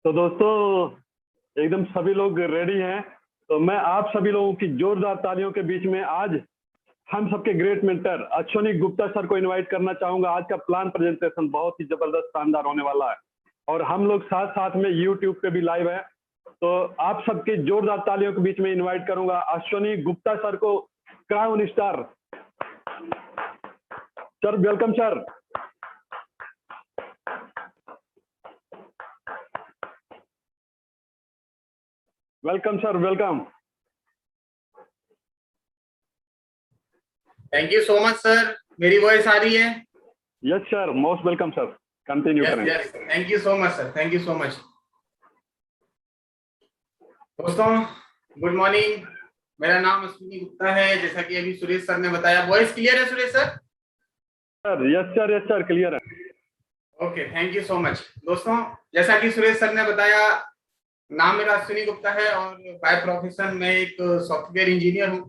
तो दोस्तों एकदम सभी लोग रेडी हैं, तो मैं आप सभी लोगों की जोरदार तालियों के बीच में आज हम सबके great mentor Ashwini Gupta sir को इनवाइट करना चाहूंगा। आज का प्लान प्रेजेंटेशन बहुत ही जबरदस्त शानदार होने वाला है और हम लोग साथ साथ में यूट्यूब पे भी लाइव है। तो आप सबके जोरदार तालियों के बीच में इनवाइट करूंगा अश्विनी गुप्ता सर को, crown star. Sir welcome sir. Welcome sir, welcome. Thank you so much sir. मेरी वॉइस आ रही है? Yes sir, most welcome sir, continue करें। Yes, thank you so much sir, thank you so much. दोस्तों good morning, मेरा नाम अश्विनी गुप्ता है, जैसा कि अभी सुरेश सर ने बताया। वॉइस क्लियर है Suresh sir? Yes sir, clear है। Okay, thank you so much. दोस्तों जैसा कि सुरेश सर ने बताया, नाम मेरा अश्विनी गुप्ता है और बाय प्रोफेशन मैं एक सॉफ्टवेयर इंजीनियर हूं।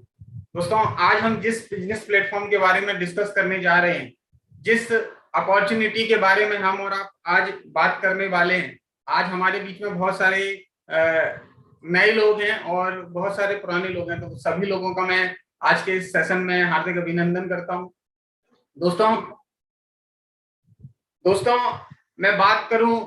दोस्तों आज हम जिस बिजनेस प्लेटफॉर्म के बारे में डिस्कस करने जा रहे हैं, जिस अपॉर्चुनिटी के बारे में हम और आप आज बात करने वाले हैं, आज हमारे बीच में बहुत सारे नए लोग हैं और बहुत सारे पुराने लोग हैं, तो सभी लोगों का मैं आज के इस सेशन में हार्दिक अभिनंदन करता हूं। दोस्तों मैं बात करूं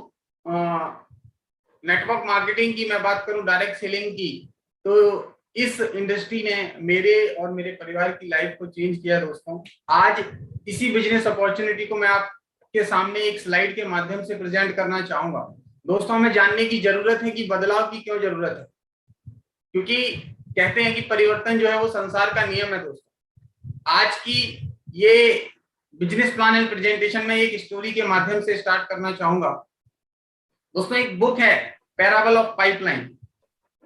नेटवर्क मार्केटिंग की, मैं बात करूं डायरेक्ट सेलिंग की, तो इस इंडस्ट्री ने मेरे और मेरे परिवार की लाइफ को चेंज किया। दोस्तों आज इसी बिजनेस अपॉर्चुनिटी को मैं आपके सामने एक स्लाइड के माध्यम से प्रेजेंट करना चाहूंगा। दोस्तों हमें जानने की जरूरत है कि बदलाव की क्यों जरूरत है, क्योंकि कहते हैं कि परिवर्तन जो है वो संसार का नियम है। दोस्तों आज की ये बिजनेस प्लान एंड प्रेजेंटेशन में एक स्टोरी के माध्यम से स्टार्ट करना चाहूंगा। दोस्तों एक बुक है पैराबल ऑफ पाइपलाइन।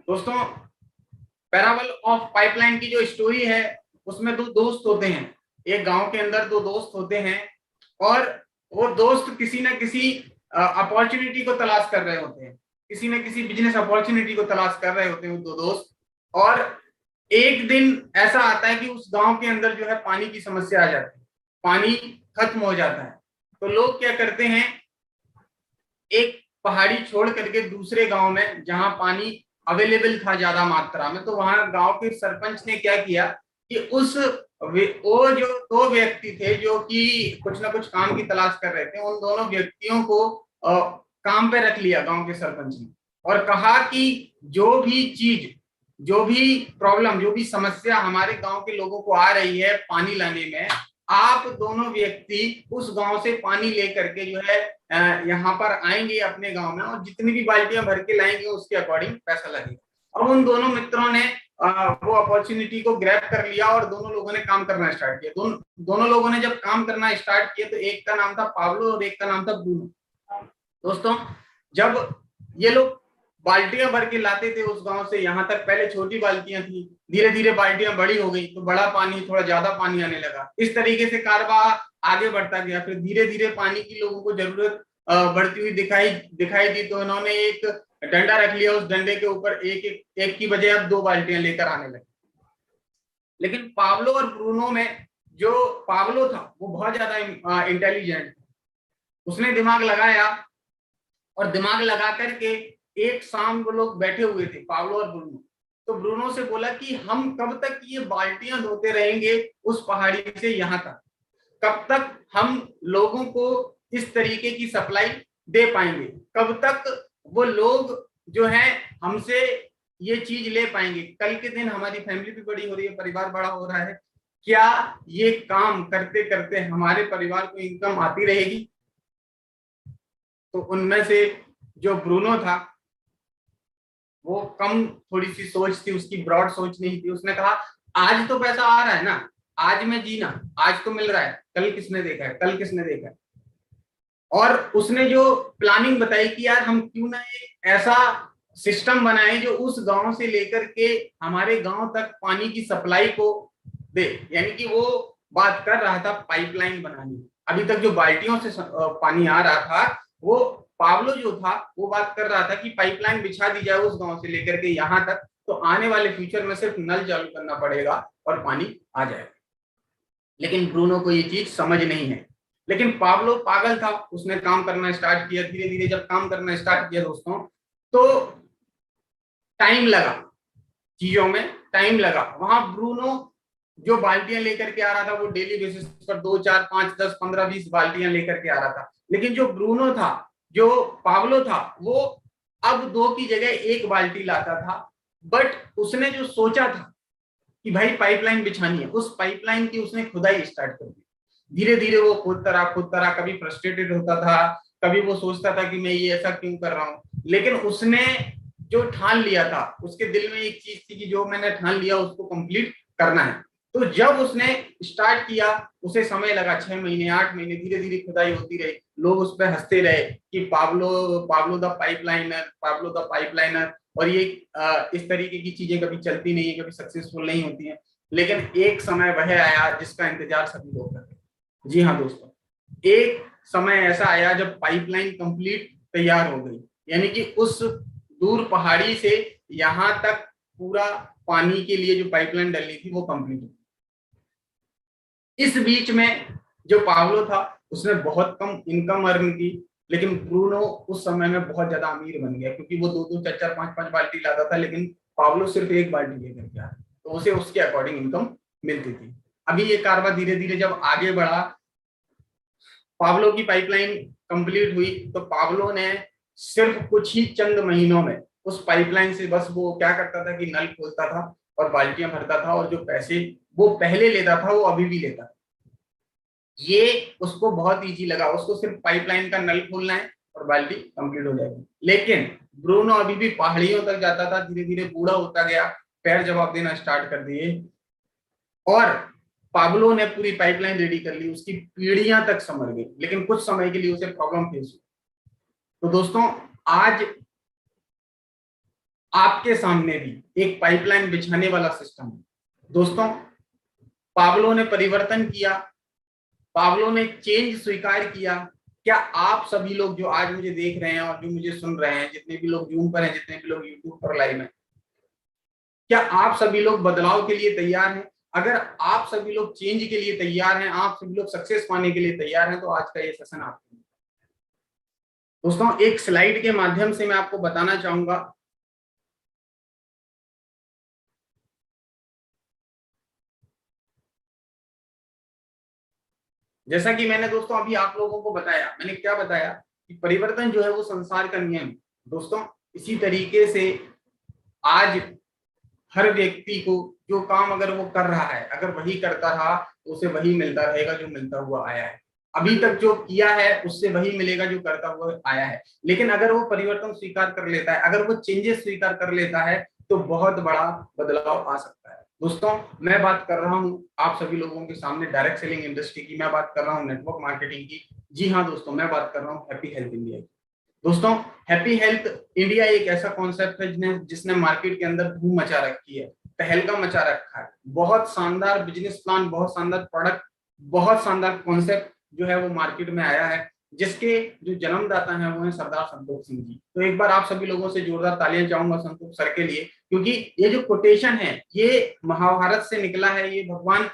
दोस्तों पैराबल ऑफ पाइपलाइन की जो स्टोरी है उसमें दो दोस्त होते हैं, एक गांव के अंदर दो दोस्त होते हैं और वो दोस्त किसी न किसी अपॉर्चुनिटी को तलाश कर रहे होते हैं, किसी न किसी बिजनेस अपॉर्चुनिटी को तलाश कर रहे होते हैं वो दो दोस्त। और एक दिन ऐसा आता है कि उस गांव के अंदर जो है पानी की समस्या आ जाती है, पानी खत्म हो जाता है। तो लोग क्या करते हैं, एक पहाड़ी छोड़ करके दूसरे गांव में जहां पानी अवेलेबल था ज्यादा मात्रा में, तो वहां गांव के सरपंच ने क्या किया कि वो जो दो व्यक्ति थे जो कि कुछ ना कुछ काम की तलाश कर रहे थे, उन दोनों व्यक्तियों को काम पे रख लिया गांव के सरपंच ने और कहा कि जो भी चीज, जो भी प्रॉब्लम, जो भी समस्या हमारे गांव के लोगों को आ रही है पानी लाने में, आप दोनों व्यक्ति उस गांव से पानी लेकर के जो है यहाँ पर आएंगे अपने गांव में और जितनी भी बाल्टियां भर के लाएंगे उसके अकॉर्डिंग पैसा लगेगा। और उन दोनों मित्रों ने वो अपॉर्चुनिटी को ग्रैब कर लिया और दोनों लोगों ने काम करना स्टार्ट किया। दोनों लोगों ने जब काम करना स्टार्ट किया तो एक का नाम था पाब्लो और एक का नाम था ब्रूनो। दोस्तों जब ये लोग बाल्टियां भर के लाते थे उस गांव से यहाँ तक, पहले छोटी बाल्टियां थी, धीरे धीरे बाल्टियां बड़ी हो गई तो बड़ा पानी, थोड़ा ज्यादा पानी आने लगा। इस तरीके से कारवां आगे बढ़ता गया। फिर धीरे धीरे पानी की लोगों को जरूरत बढ़ती हुई दिखाई दी, तो इन्होंने एक डंडा रख लिया, उस डंडे के ऊपर एक की बजाय अब 2 बाल्टियां लेकर आने लगे। लेकिन पाब्लो और ब्रूनो में, जो पाब्लो था वो बहुत ज्यादा इंटेलिजेंट, उसने दिमाग लगाया, और दिमाग लगा करके एक शाम वो लोग बैठे हुए थे, पाब्लो और ब्रूनो। तो ब्रूनो से बोला कि हम कब तक ये बाल्टियां धोते रहेंगे उस पहाड़ी से यहाँ तक, कब तक हम लोगों को इस तरीके की सप्लाई दे पाएंगे, कब तक वो लोग जो है हमसे ये चीज ले पाएंगे। कल के दिन हमारी फैमिली भी बड़ी हो रही है, परिवार बड़ा हो रहा है, क्या ये काम करते करते हमारे परिवार को इनकम आती रहेगी? तो उनमें से जो ब्रूनो था वो कम थोड़ी सी सोच थी, उसकी ब्रॉड सोच नहीं थी। उसने कहा आज तो पैसा आ रहा है ना, आज मैं जीना, आज तो मिल रहा है, कल किसने देखा है, कल किसने देखा है। और उसने जो प्लानिंग बताई कि यार हम क्यों ना एक ऐसा सिस्टम बनाए जो उस गांव से लेकर के हमारे गांव तक पानी की सप्लाई को दे। यानी कि वो बात कर रहा था पाइपलाइन बनानी। अभी तक जो बाल्टियों से पानी आ रहा था, वो पाब्लो जो था वो बात कर रहा था कि पाइपलाइन बिछा दी जाए उस गांव से लेकर के यहाँ तक, तो आने वाले फ्यूचर में सिर्फ नल चालू करना पड़ेगा और पानी आ जाएगा। लेकिन ब्रूनो को ये चीज समझ नहीं है। लेकिन पाब्लो पागल था, उसने काम करना स्टार्ट किया। धीरे धीरे जब काम करना स्टार्ट किया दोस्तों, तो टाइम लगा, चीजों में टाइम लगा। वहां ब्रूनो जो बाल्टियां लेकर के आ रहा था वो डेली बेसिस पर 2, 4, 5, 10, 15, 20 बाल्टियां लेकर के आ रहा था। लेकिन जो ब्रूनो था, जो पाब्लो था, वो अब 2 की जगह 1 बाल्टी लाता था। बट उसने जो सोचा था कि भाई पाइपलाइन बिछानी है, उस पाइपलाइन की उसने खुदाई स्टार्ट कर दी। धीरे धीरे वो खोदता रहा, कभी फ्रस्ट्रेटेड होता था, कभी वो सोचता था कि मैं ये ऐसा क्यों कर रहा हूं। लेकिन उसने जो ठान लिया था, उसके दिल में एक चीज थी कि जो मैंने ठान लिया उसको कंप्लीट करना है। तो जब उसने स्टार्ट किया, उसे समय लगा 6 महीने, 8 महीने, धीरे धीरे खुदाई होती रही। लोग उस पर हंसते रहे कि पाब्लो द पाइपलाइनर, पाब्लो द पाइपलाइनर। और ये इस तरीके की चीजें कभी चलती नहीं है, कभी सक्सेसफुल नहीं होती है। लेकिन एक समय वह आया जिसका इंतजार सभी लोग करते हैं। जी हाँ दोस्तों, एक समय ऐसा आया जब पाइपलाइन कंप्लीट तैयार हो गई। यानी कि उस दूर पहाड़ी से यहां तक पूरा पानी के लिए जो पाइपलाइन डलनी थी वो कंप्लीट हो। इस बीच में जो पाब्लो था उसने बहुत कम इनकम अर्न की, लेकिन ब्रूनो उस समय में बहुत ज्यादा अमीर बन गया, क्योंकि वो 2-2, 4-4, 5-5 बाल्टी लाता था, लेकिन पाब्लो सिर्फ 1 बाल्टी लेकर के आया, तो उसे उसके अकॉर्डिंग इनकम मिलती थी। अभी ये कारवा धीरे धीरे जब आगे बढ़ा, पाब्लो की पाइपलाइन कंप्लीट हुई, तो पाब्लो ने सिर्फ कुछ ही चंद महीनों में उस पाइपलाइन से बस वो क्या करता था कि नल खोलता था और बाल्टियां भरता था, और जो पैसे वो पहले लेता था वो अभी भी लेता था। ये उसको बहुत इजी लगा, उसको सिर्फ पाइपलाइन का नल खोलना है और बाल्टी कंप्लीट हो जाएगी। लेकिन ब्रूनो अभी भी पहाड़ियों तक जाता था, धीरे धीरे बूढ़ा होता गया, पैर जवाब देना स्टार्ट कर दिए, और पाब्लो ने पूरी पाइपलाइन रेडी कर ली, उसकी पीढ़ियां तक समर गई। लेकिन कुछ समय के लिए उसे प्रॉब्लम फेस हुई। तो दोस्तों, आज आपके सामने भी एक पाइपलाइन बिछाने वाला सिस्टम है। दोस्तों, पाब्लो ने परिवर्तन किया, पाब्लो ने चेंज स्वीकार किया। क्या आप सभी लोग जो आज मुझे देख रहे हैं और जो मुझे सुन रहे हैं, जितने भी लोग जूम पर हैं, जितने भी लोग यूट्यूब पर लाइव हैं, क्या आप सभी लोग बदलाव के लिए तैयार हैं? अगर आप सभी लोग चेंज के लिए तैयार हैं, आप सभी लोग सक्सेस पाने के लिए तैयार हैं, तो आज का ये सेशन आपके लिए। दोस्तों, एक स्लाइड के माध्यम से मैं आपको बताना चाहूंगा। जैसा कि मैंने दोस्तों अभी आप लोगों को बताया, मैंने क्या बताया कि परिवर्तन जो है वो संसार का नियम है। दोस्तों, इसी तरीके से आज हर व्यक्ति को जो काम अगर वो कर रहा है, अगर वही करता रहा, तो उसे वही मिलता रहेगा जो मिलता हुआ आया है। अभी तक जो किया है उससे वही मिलेगा जो करता हुआ आया है। लेकिन अगर वो परिवर्तन स्वीकार कर लेता है, अगर वो चेंजेस स्वीकार कर लेता है, तो बहुत बड़ा बदलाव आ सकता है। दोस्तों, मैं बात कर रहा हूं आप सभी लोगों के सामने डायरेक्ट सेलिंग इंडस्ट्री की, मैं बात कर रहा हूं नेटवर्क मार्केटिंग की। जी हाँ दोस्तों, मैं बात कर रहा हूं हैप्पी हेल्थ इंडिया की। दोस्तों, हैप्पी हेल्थ इंडिया एक ऐसा कॉन्सेप्ट है जिसने मार्केट के अंदर धूम मचा रखी है, तहलका मचा रखा है। बहुत शानदार बिजनेस प्लान, बहुत शानदार प्रोडक्ट, बहुत शानदार कॉन्सेप्ट जो है वो मार्केट में आया है, जिसके जो जन्मदाता हैं वो हैं सरदार संतोष सिंह जी। तो एक बार आप सभी लोगों से जोरदार तालियां चाहूंगा संतोष सर के लिए, क्योंकि ये जो कोटेशन है ये महाभारत से निकला है। ये भगवान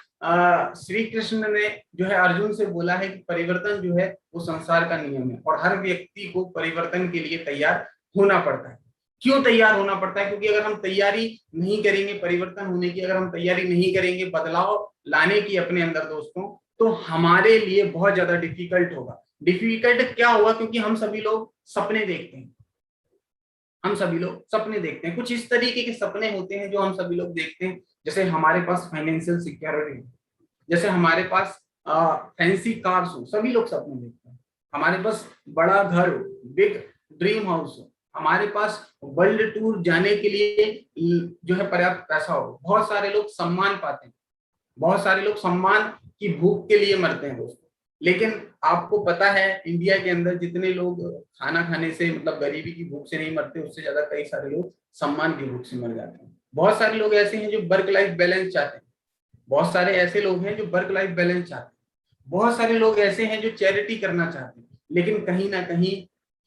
श्री कृष्ण ने जो है अर्जुन से बोला है कि परिवर्तन जो है वो संसार का नियम है और हर व्यक्ति को परिवर्तन के लिए तैयार होना पड़ता है। क्यों तैयार होना पड़ता है? क्योंकि अगर हम तैयारी नहीं करेंगे परिवर्तन होने की, अगर हम तैयारी नहीं करेंगे बदलाव लाने की अपने अंदर दोस्तों, तो हमारे लिए बहुत ज्यादा डिफिकल्ट होगा। डिफिकल्ट क्या होगा? क्योंकि हम सभी लोग सपने देखते हैं, हम सभी लोग सपने देखते हैं। कुछ इस तरीके के सपने होते हैं जो हम सभी लोग देखते हैं, जैसे हमारे पास फाइनेंशियल सिक्योरिटी, जैसे हमारे पास फैंसी कार्स हो, सभी लोग सपने देखते हैं। हमारे पास बड़ा घर हो, बिग ड्रीम हाउस हो, हमारे पास वर्ल्ड टूर जाने के लिए जो है पर्याप्त पैसा हो। बहुत सारे लोग सम्मान पाते हैं, बहुत सारे लोग सम्मान की भूख के लिए मरते हैं दोस्तों। लेकिन आपको पता है इंडिया के अंदर जितने लोग खाना खाने से मतलब गरीबी की भूख से नहीं मरते, उससे ज्यादा कई सारे लोग सम्मान की भूख से मर जाते हैं। बहुत सारे लोग ऐसे हैं जो वर्क लाइफ बैलेंस चाहते हैं, बहुत सारे ऐसे लोग हैं जो वर्क लाइफ बैलेंस चाहते हैं, बहुत सारे लोग ऐसे हैं जो चैरिटी करना चाहते हैं, लेकिन कहीं ना कहीं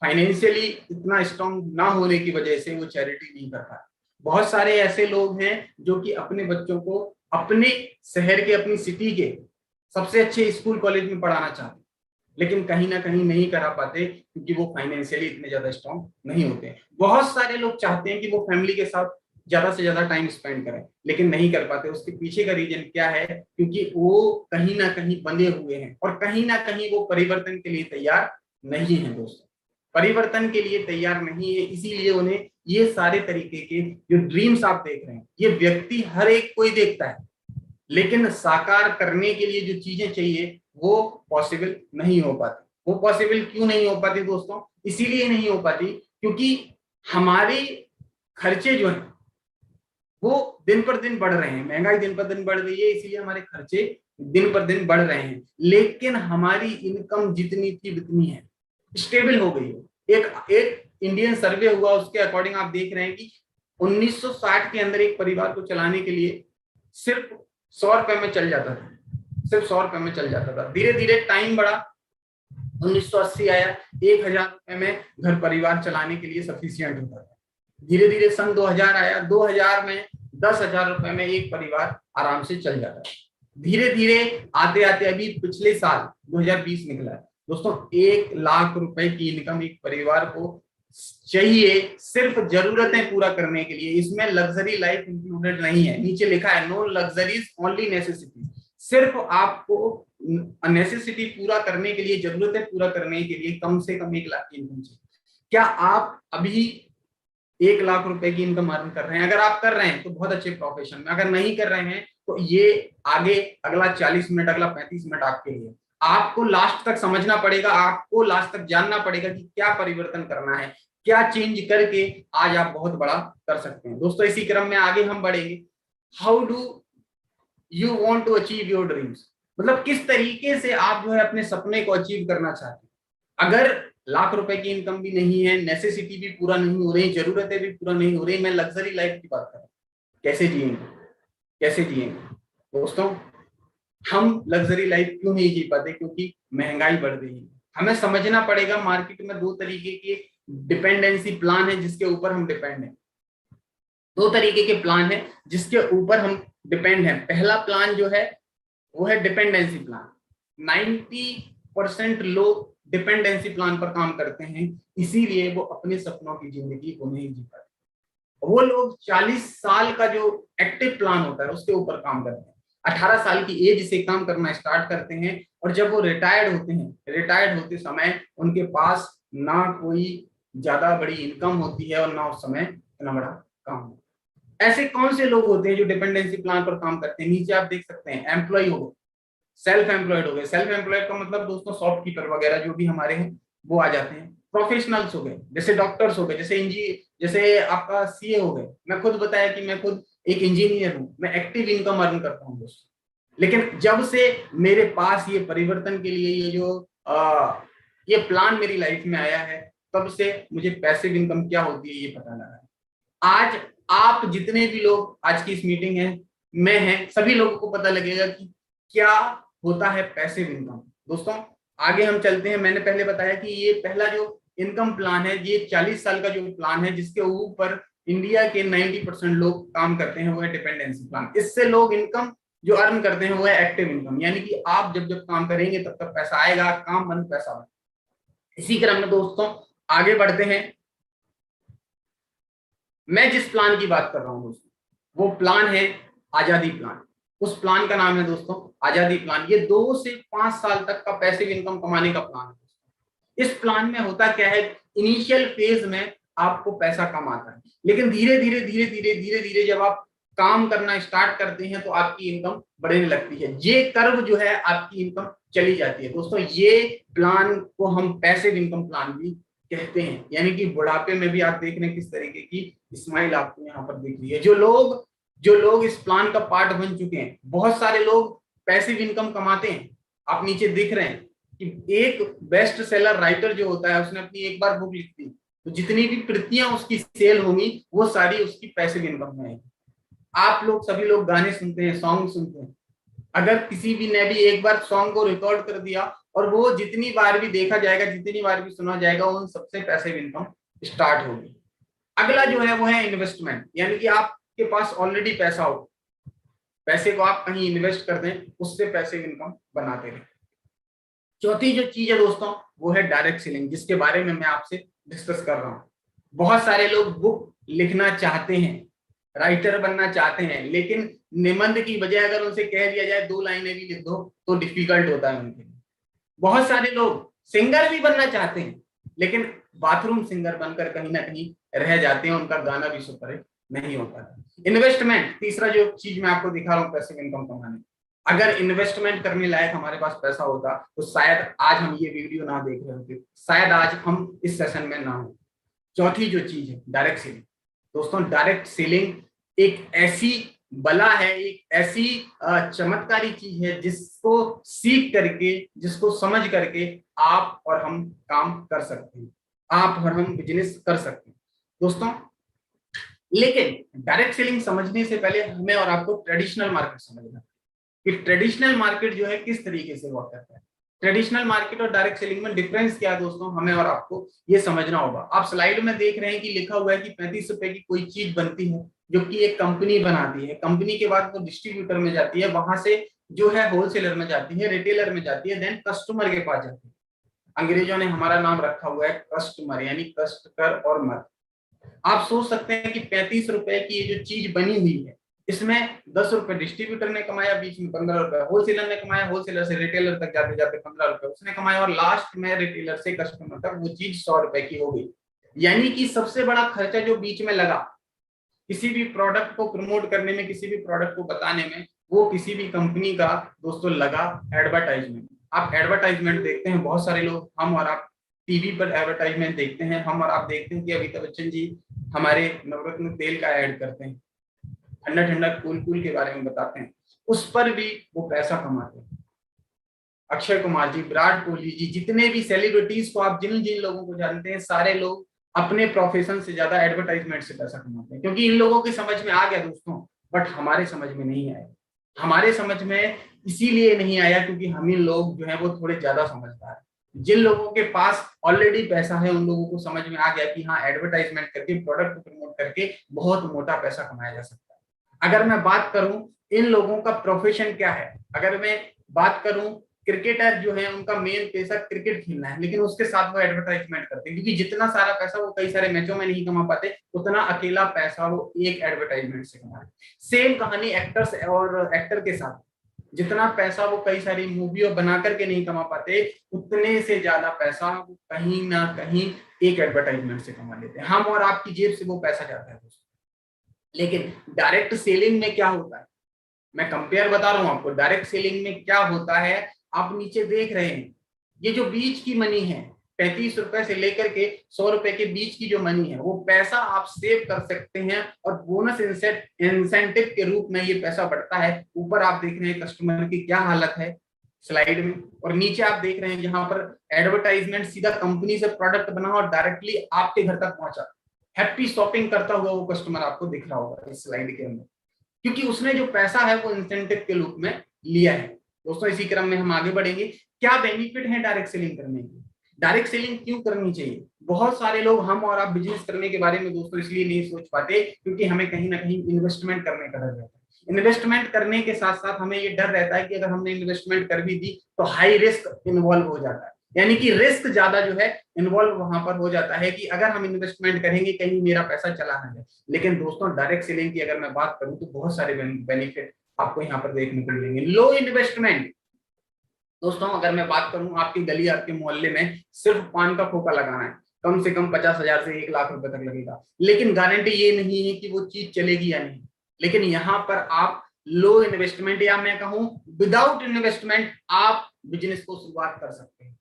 फाइनेंशियली इतना स्ट्रांग ना होने की वजह से वो चैरिटी नहीं कर पाते। बहुत सारे ऐसे लोग हैं जो कि अपने बच्चों को अपने शहर के, अपनी सिटी के सबसे अच्छे स्कूल कॉलेज में पढ़ाना चाहते हैं, लेकिन कहीं ना कहीं नहीं करा पाते क्योंकि वो फाइनेंशियली इतने ज्यादा स्ट्रांग नहीं होते। बहुत सारे लोग चाहते हैं कि वो फैमिली के साथ ज्यादा से ज्यादा टाइम स्पेंड करें, लेकिन नहीं कर पाते। उसके पीछे का रीजन क्या है? क्योंकि वो कहीं ना कहीं बंधे हुए हैं और कहीं ना कहीं वो परिवर्तन के लिए तैयार नहीं है दोस्तों, परिवर्तन के लिए तैयार नहीं है। इसीलिए उन्हें ये सारे तरीके के जो ड्रीम्स आप देख रहे हैं, ये व्यक्ति हर एक कोई देखता है, लेकिन साकार करने के लिए जो चीजें चाहिए वो पॉसिबल नहीं हो पाती। वो पॉसिबल क्यों नहीं हो पाती दोस्तों? इसीलिए नहीं हो पाती क्योंकि हमारे खर्चे जो हैं वो दिन पर दिन बढ़ रहे हैं, महंगाई दिन पर दिन बढ़ रही है, इसीलिए हमारे खर्चे दिन पर दिन बढ़ रहे हैं। लेकिन हमारी इनकम जितनी थी उतनी है, स्टेबल हो गई है। एक इंडियन सर्वे हुआ, उसके अकॉर्डिंग आप देख रहे हैं कि 1960 के अंदर एक परिवार को चलाने के लिए सिर्फ 100 रुपए में चल जाता था, सिर्फ 100 रुपए में चल जाता था। धीरे धीरे टाइम बढ़ा, 1980 आया, 1000 रुपए में घर परिवार चलाने के लिए सफिशियंट होता था। धीरे धीरे सन 2000 आया, 2000 में 10,000 रुपए में एक परिवार आराम से चल जाता है। धीरे धीरे आते आते अभी पिछले साल 2020 निकला है दोस्तों, 1 लाख रुपए की इनकम एक परिवार को चाहिए सिर्फ जरूरतें पूरा करने के लिए। इसमें लग्जरी लाइफ इंक्लूडेड नहीं है, नीचे लिखा है नो लग्जरीज ओनली नेसेसिटी। सिर्फ आपको नेसेसिटी पूरा करने के लिए, जरूरतें पूरा करने के लिए कम से कम 1 लाख की इनकम चाहिए। क्या आप अभी 1 लाख रुपए की इनकम अर्न कर रहे हैं? अगर आप कर रहे हैं तो बहुत अच्छे प्रोफेशन में, अगर नहीं कर रहे हैं तो ये आगे अगला 40 मिनट, अगला 35 मिनट आपके लिए। आपको लास्ट तक समझना पड़ेगा, आपको लास्ट तक जानना पड़ेगा कि क्या परिवर्तन करना है, क्या चेंज करके आज आप बहुत बड़ा कर सकते हैं। दोस्तों इसी क्रम में आगे हम बढ़ेंगे। How do you want to achieve your dreams, मतलब किस तरीके से आप जो है अपने सपने को अचीव करना चाहते हैं। अगर लाख रुपए की इनकम भी नहीं है, नेसेसिटी भी पूरा नहीं हो रही, जरूरतें भी पूरा नहीं हो रही, मैं लग्जरी लाइफ की बात कर रहा हूं, कैसे जिएंगे, कैसे जिएंगे दोस्तों? हम लग्जरी लाइफ क्यों नहीं जी पाते? क्योंकि महंगाई बढ़ रही है। हमें समझना पड़ेगा मार्केट में 2 तरीके के डिपेंडेंसी प्लान है जिसके ऊपर हम डिपेंड हैं। 2 तरीके के प्लान है जिसके ऊपर हम डिपेंड हैं। पहला प्लान जो है वो है डिपेंडेंसी प्लान। 90% लोग डिपेंडेंसी प्लान पर काम करते हैं, इसीलिए वो अपने सपनों की जिंदगी को नहीं जी पाते। वो लोग 40 साल का जो एक्टिव प्लान होता है उसके ऊपर काम करते हैं, 18 साल की एज से काम करना स्टार्ट करते हैं, और जब वो रिटायर्ड होते हैं, रिटायर्ड होते समय उनके पास ना कोई ज्यादा बड़ी इनकम होती है और ना उस समय इतना बड़ा काम होता है। ऐसे कौन से लोग होते हैं जो डिपेंडेंसी प्लान पर काम करते हैं? नीचे आप देख सकते हैं, एम्प्लॉय हो गए, सेल्फ एम्प्लॉयड हो गए। सेल्फ एम्प्लॉयड का मतलब दोस्तों शॉपकीपर वगैरह जो भी हमारे हैं वो आ जाते हैं। प्रोफेशनल्स हो गए, जैसे डॉक्टर्स हो गए, जैसे आपका सीए हो गए। मैं खुद बताया कि मैं खुद एक इंजीनियर हूं, मैं एक्टिव इनकम अर्न करता हूं दोस्तों। लेकिन जब से मेरे पास ये परिवर्तन के लिए ये प्लान मेरी लाइफ में आया है, तब से मुझे पैसिव इनकम क्या होती है ये पता लगा है। आज आप जितने भी लोग आज की इस मीटिंग में हैं, सभी लोगों को पता लगेगा कि क्या होता है पैसिव इनकम। दोस्तों आगे हम चलते हैं। मैंने पहले बताया कि ये पहला जो इनकम प्लान है, ये 40 साल का जो प्लान है, जिसके ऊपर इंडिया के 90% लोग काम करते हैं, वो है डिपेंडेंसी प्लान। इससे लोग इनकम जो अर्न करते हैं वो है एक्टिव इनकम, यानी कि आप जब जब काम करेंगे तब तक पैसा आएगा, काम बंद पैसा बंद। इसी क्रम में दोस्तों आगे बढ़ते हैं। मैं जिस प्लान की बात कर रहा हूं दोस्तों, वो प्लान है आजादी प्लान। उस प्लान का नाम है दोस्तों आजादी प्लान। ये 2 से 5 साल तक का पैसिव इनकम कमाने का प्लान है दोस्तों। इस प्लान में होता क्या है, इनिशियल फेज में आपको पैसा कम आता है, लेकिन धीरे धीरे धीरे धीरे धीरे धीरे जब आप काम करना स्टार्ट करते हैं तो आपकी इनकम बढ़ने लगती है। ये कर्व जो है आपकी इनकम चली जाती है दोस्तों। ये प्लान को हम पैसिव इनकम प्लान भी कहते हैं, यानी कि बुढ़ापे में भी आप देख रहे हैं किस तरीके की स्माइल आपको यहाँ पर दिख रही है। जो लोग इस प्लान का पार्ट बन चुके हैं, बहुत सारे लोग पैसिव इनकम कमाते हैं। आप नीचे दिख रहे हैं कि एक बेस्ट सेलर राइटर जो होता है, उसने अपनी एक बार बुक लिख दी तो जितनी भी प्रतियां उसकी सेल होंगी वो सारी उसकी पैसिव इनकम में आएगी। आप लोग सभी लोग गाने सुनते हैं, सॉन्ग सुनते हैं। अगर किसी भी ने भी एक बार सॉन्ग को रिकॉर्ड कर दिया और वो जितनी बार भी देखा जाएगा, जितनी बार भी सुना जाएगा, उन सबसे पैसिव इनकम स्टार्ट होगी। अगला जो है वो है इन्वेस्टमेंट, यानी कि आपके पास ऑलरेडी पैसा हो, पैसे को आप कहीं इन्वेस्ट कर दें, उससे पैसिव इनकम बनाते रहें। चौथी जो चीज है दोस्तों वो है डायरेक्ट सेलिंग, जिसके बारे में मैं आपसे डिस्कस कर रहा हूं। बहुत सारे लोग बुक लिखना चाहते हैं, राइटर बनना चाहते हैं, लेकिन निबंध की बजाय अगर उनसे कह दिया जाए 2 लाइनें भी लिख दो तो डिफिकल्ट होता है उनके लिए। बहुत सारे लोग सिंगर भी बनना चाहते हैं, लेकिन बाथरूम सिंगर बनकर कहीं ना कहीं रह जाते हैं, उनका गाना भी सुपर नहीं हो पाता। इन्वेस्टमेंट, तीसरा जो चीज मैं आपको दिखा रहा हूँ पैसिव इनकम कमाने, अगर इन्वेस्टमेंट करने लायक हमारे पास पैसा होता तो शायद आज हम ये वीडियो ना देख रहे होते, शायद आज हम इस सेशन में ना हो। चौथी जो चीज है डायरेक्ट सेलिंग। दोस्तों डायरेक्ट सेलिंग एक ऐसी बला है, एक ऐसी चमत्कारी चीज है जिसको सीख करके, जिसको समझ करके आप और हम काम कर सकते हैं, आप और हम बिजनेस कर सकते हैं दोस्तों। लेकिन डायरेक्ट सेलिंग समझने से पहले हमें और आपको ट्रेडिशनल मार्केट समझना है कि ट्रेडिशनल मार्केट जो है किस तरीके से वर्क करता है। ट्रेडिशनल मार्केट और डायरेक्ट सेलिंग में डिफरेंस क्या है दोस्तों, हमें और आपको ये समझना होगा। आप स्लाइड में देख रहे हैं कि लिखा हुआ है कि 35 रुपए की कोई चीज बनती है जो कि एक कंपनी बनाती है, कंपनी के बाद वो डिस्ट्रीब्यूटर में जाती है, वहां से जो है होलसेलर में जाती है, रिटेलर में जाती है, देन कस्टमर के पास जाती है। अंग्रेजों ने हमारा नाम रखा हुआ है कस्टमर, यानी कष्ट कर और मर। आप सोच सकते हैं कि 35 रुपए की ये जो चीज बनी हुई है, इसमें 10 रुपए डिस्ट्रीब्यूटर ने कमाया, बीच में 15 रुपए होलसेलर ने कमाया, होलसेलर से रिटेलर तक जाते जाते 15 रुपए उसने कमाया, और लास्ट में रिटेलर से कस्टमर तक वो चीज 100 रुपए की हो गई। यानी कि सबसे बड़ा खर्चा जो बीच में लगा किसी भी प्रोडक्ट को प्रमोट करने में, किसी भी प्रोडक्ट को बताने में, वो किसी भी कंपनी का दोस्तों लगा एडवर्टाइजमेंट। आप एडवर्टाइजमेंट देखते हैं, बहुत सारे लोग, हम और आप टीवी पर एडवर्टाइजमेंट देखते हैं, हम और आप देखते हैं कि अमिताभ बच्चन जी हमारे नवरत्न तेल का ऐड करते हैं, ठंडा ठंडा कूल कूल के बारे में बताते हैं, उस पर भी वो पैसा कमाते हैं। अक्षय कुमार जी, विराट कोहली जी, जितने भी सेलिब्रिटीज को आप जिन जिन लोगों को जानते हैं, सारे लोग अपने प्रोफेशन से ज्यादा एडवर्टाइजमेंट से पैसा कमाते हैं, क्योंकि इन लोगों की समझ में आ गया दोस्तों, बट हमारे समझ में नहीं आया। हमारे समझ में इसीलिए नहीं आया क्योंकि हम ही लोग जो है वो थोड़े ज्यादा समझदार हैं। जिन लोगों के पास ऑलरेडी पैसा है उन लोगों को समझ में आ गया कि हाँ, एडवर्टाइजमेंट करके, प्रोडक्ट को प्रमोट करके बहुत मोटा पैसा कमाया जा सकता है। अगर मैं बात करूं इन लोगों का प्रोफेशन क्या है, अगर मैं बात करूं, क्रिकेटर जो है उनका मेन पैसा क्रिकेट खेलना है, लेकिन उसके साथ वो एडवर्टाइजमेंट करते हैं, क्योंकि जितना सारा पैसा वो कई सारे मैचों में नहीं कमा पाते, उतना अकेला पैसा वो एक एडवर्टाइजमेंट से कमाते। सेम कहानी एक्टर्स और एक्टर के साथ, जितना पैसा वो कई सारी मूवी बना करके नहीं कमा पाते, उतने से ज्यादा पैसा वो कहीं ना कहीं एक एडवर्टाइजमेंट से कमा लेते हैं। हम और आपकी जेब से वो पैसा जाता है दोस्तों। लेकिन डायरेक्ट सेलिंग में क्या होता है, मैं कंपेयर बता रहा हूं आपको। डायरेक्ट सेलिंग में क्या होता है, आप नीचे देख रहे हैं, ये जो बीच की मनी है, 35 रुपए से लेकर के 100 रुपए के बीच की जो मनी है, वो पैसा आप सेव कर सकते हैं और बोनस इंसेंटिव के रूप में ये पैसा बढ़ता है। ऊपर आप देख रहे हैं कस्टमर की क्या हालत है स्लाइड में, और नीचे आप देख रहे हैं जहां पर एडवर्टाइजमेंट सीधा कंपनी से प्रोडक्ट बना और डायरेक्टली आपके घर तक पहुंचा। हैप्पी शॉपिंग करता हुआ वो कस्टमर आपको दिख रहा होगा इस स्लाइड के अंदर, क्योंकि उसने जो पैसा है वो इंसेंटिव के रूप में लिया है। दोस्तों इसी क्रम में हम आगे बढ़ेंगे। क्या बेनिफिट है डायरेक्ट सेलिंग करने के? डायरेक्ट सेलिंग क्यों करनी चाहिए? बहुत सारे लोग हम और आप बिजनेस करने के बारे में दोस्तों इसलिए नहीं सोच पाते क्योंकि हमें कहीं ना कहीं इन्वेस्टमेंट करने का डर रहता है। इन्वेस्टमेंट करने के साथ साथ हमें ये डर रहता है कि अगर हमने इन्वेस्टमेंट कर भी दी तो हाई रिस्क इन्वॉल्व हो जाता है, यानी कि रिस्क ज्यादा जो है इन्वॉल्व वहां पर हो जाता है कि अगर हम इन्वेस्टमेंट करेंगे कहीं मेरा पैसा चला ना जाए। लेकिन दोस्तों डायरेक्ट सेलिंग की अगर मैं बात करूं तो बहुत सारे बेनिफिट आपको यहाँ पर देखने को मिलेंगे। लो इन्वेस्टमेंट, दोस्तों अगर मैं बात करूं आपकी गली आपके मोहल्ले में सिर्फ पान का खोखा लगाना है, कम से कम 50,000 से 1 लाख रुपए तक लगेगा, लेकिन गारंटी ये नहीं है कि वो चीज चलेगी या नहीं। लेकिन यहाँ पर आप लो इन्वेस्टमेंट या मैं कहूं विदाउट इन्वेस्टमेंट आप बिजनेस को शुरुआत कर सकते हैं।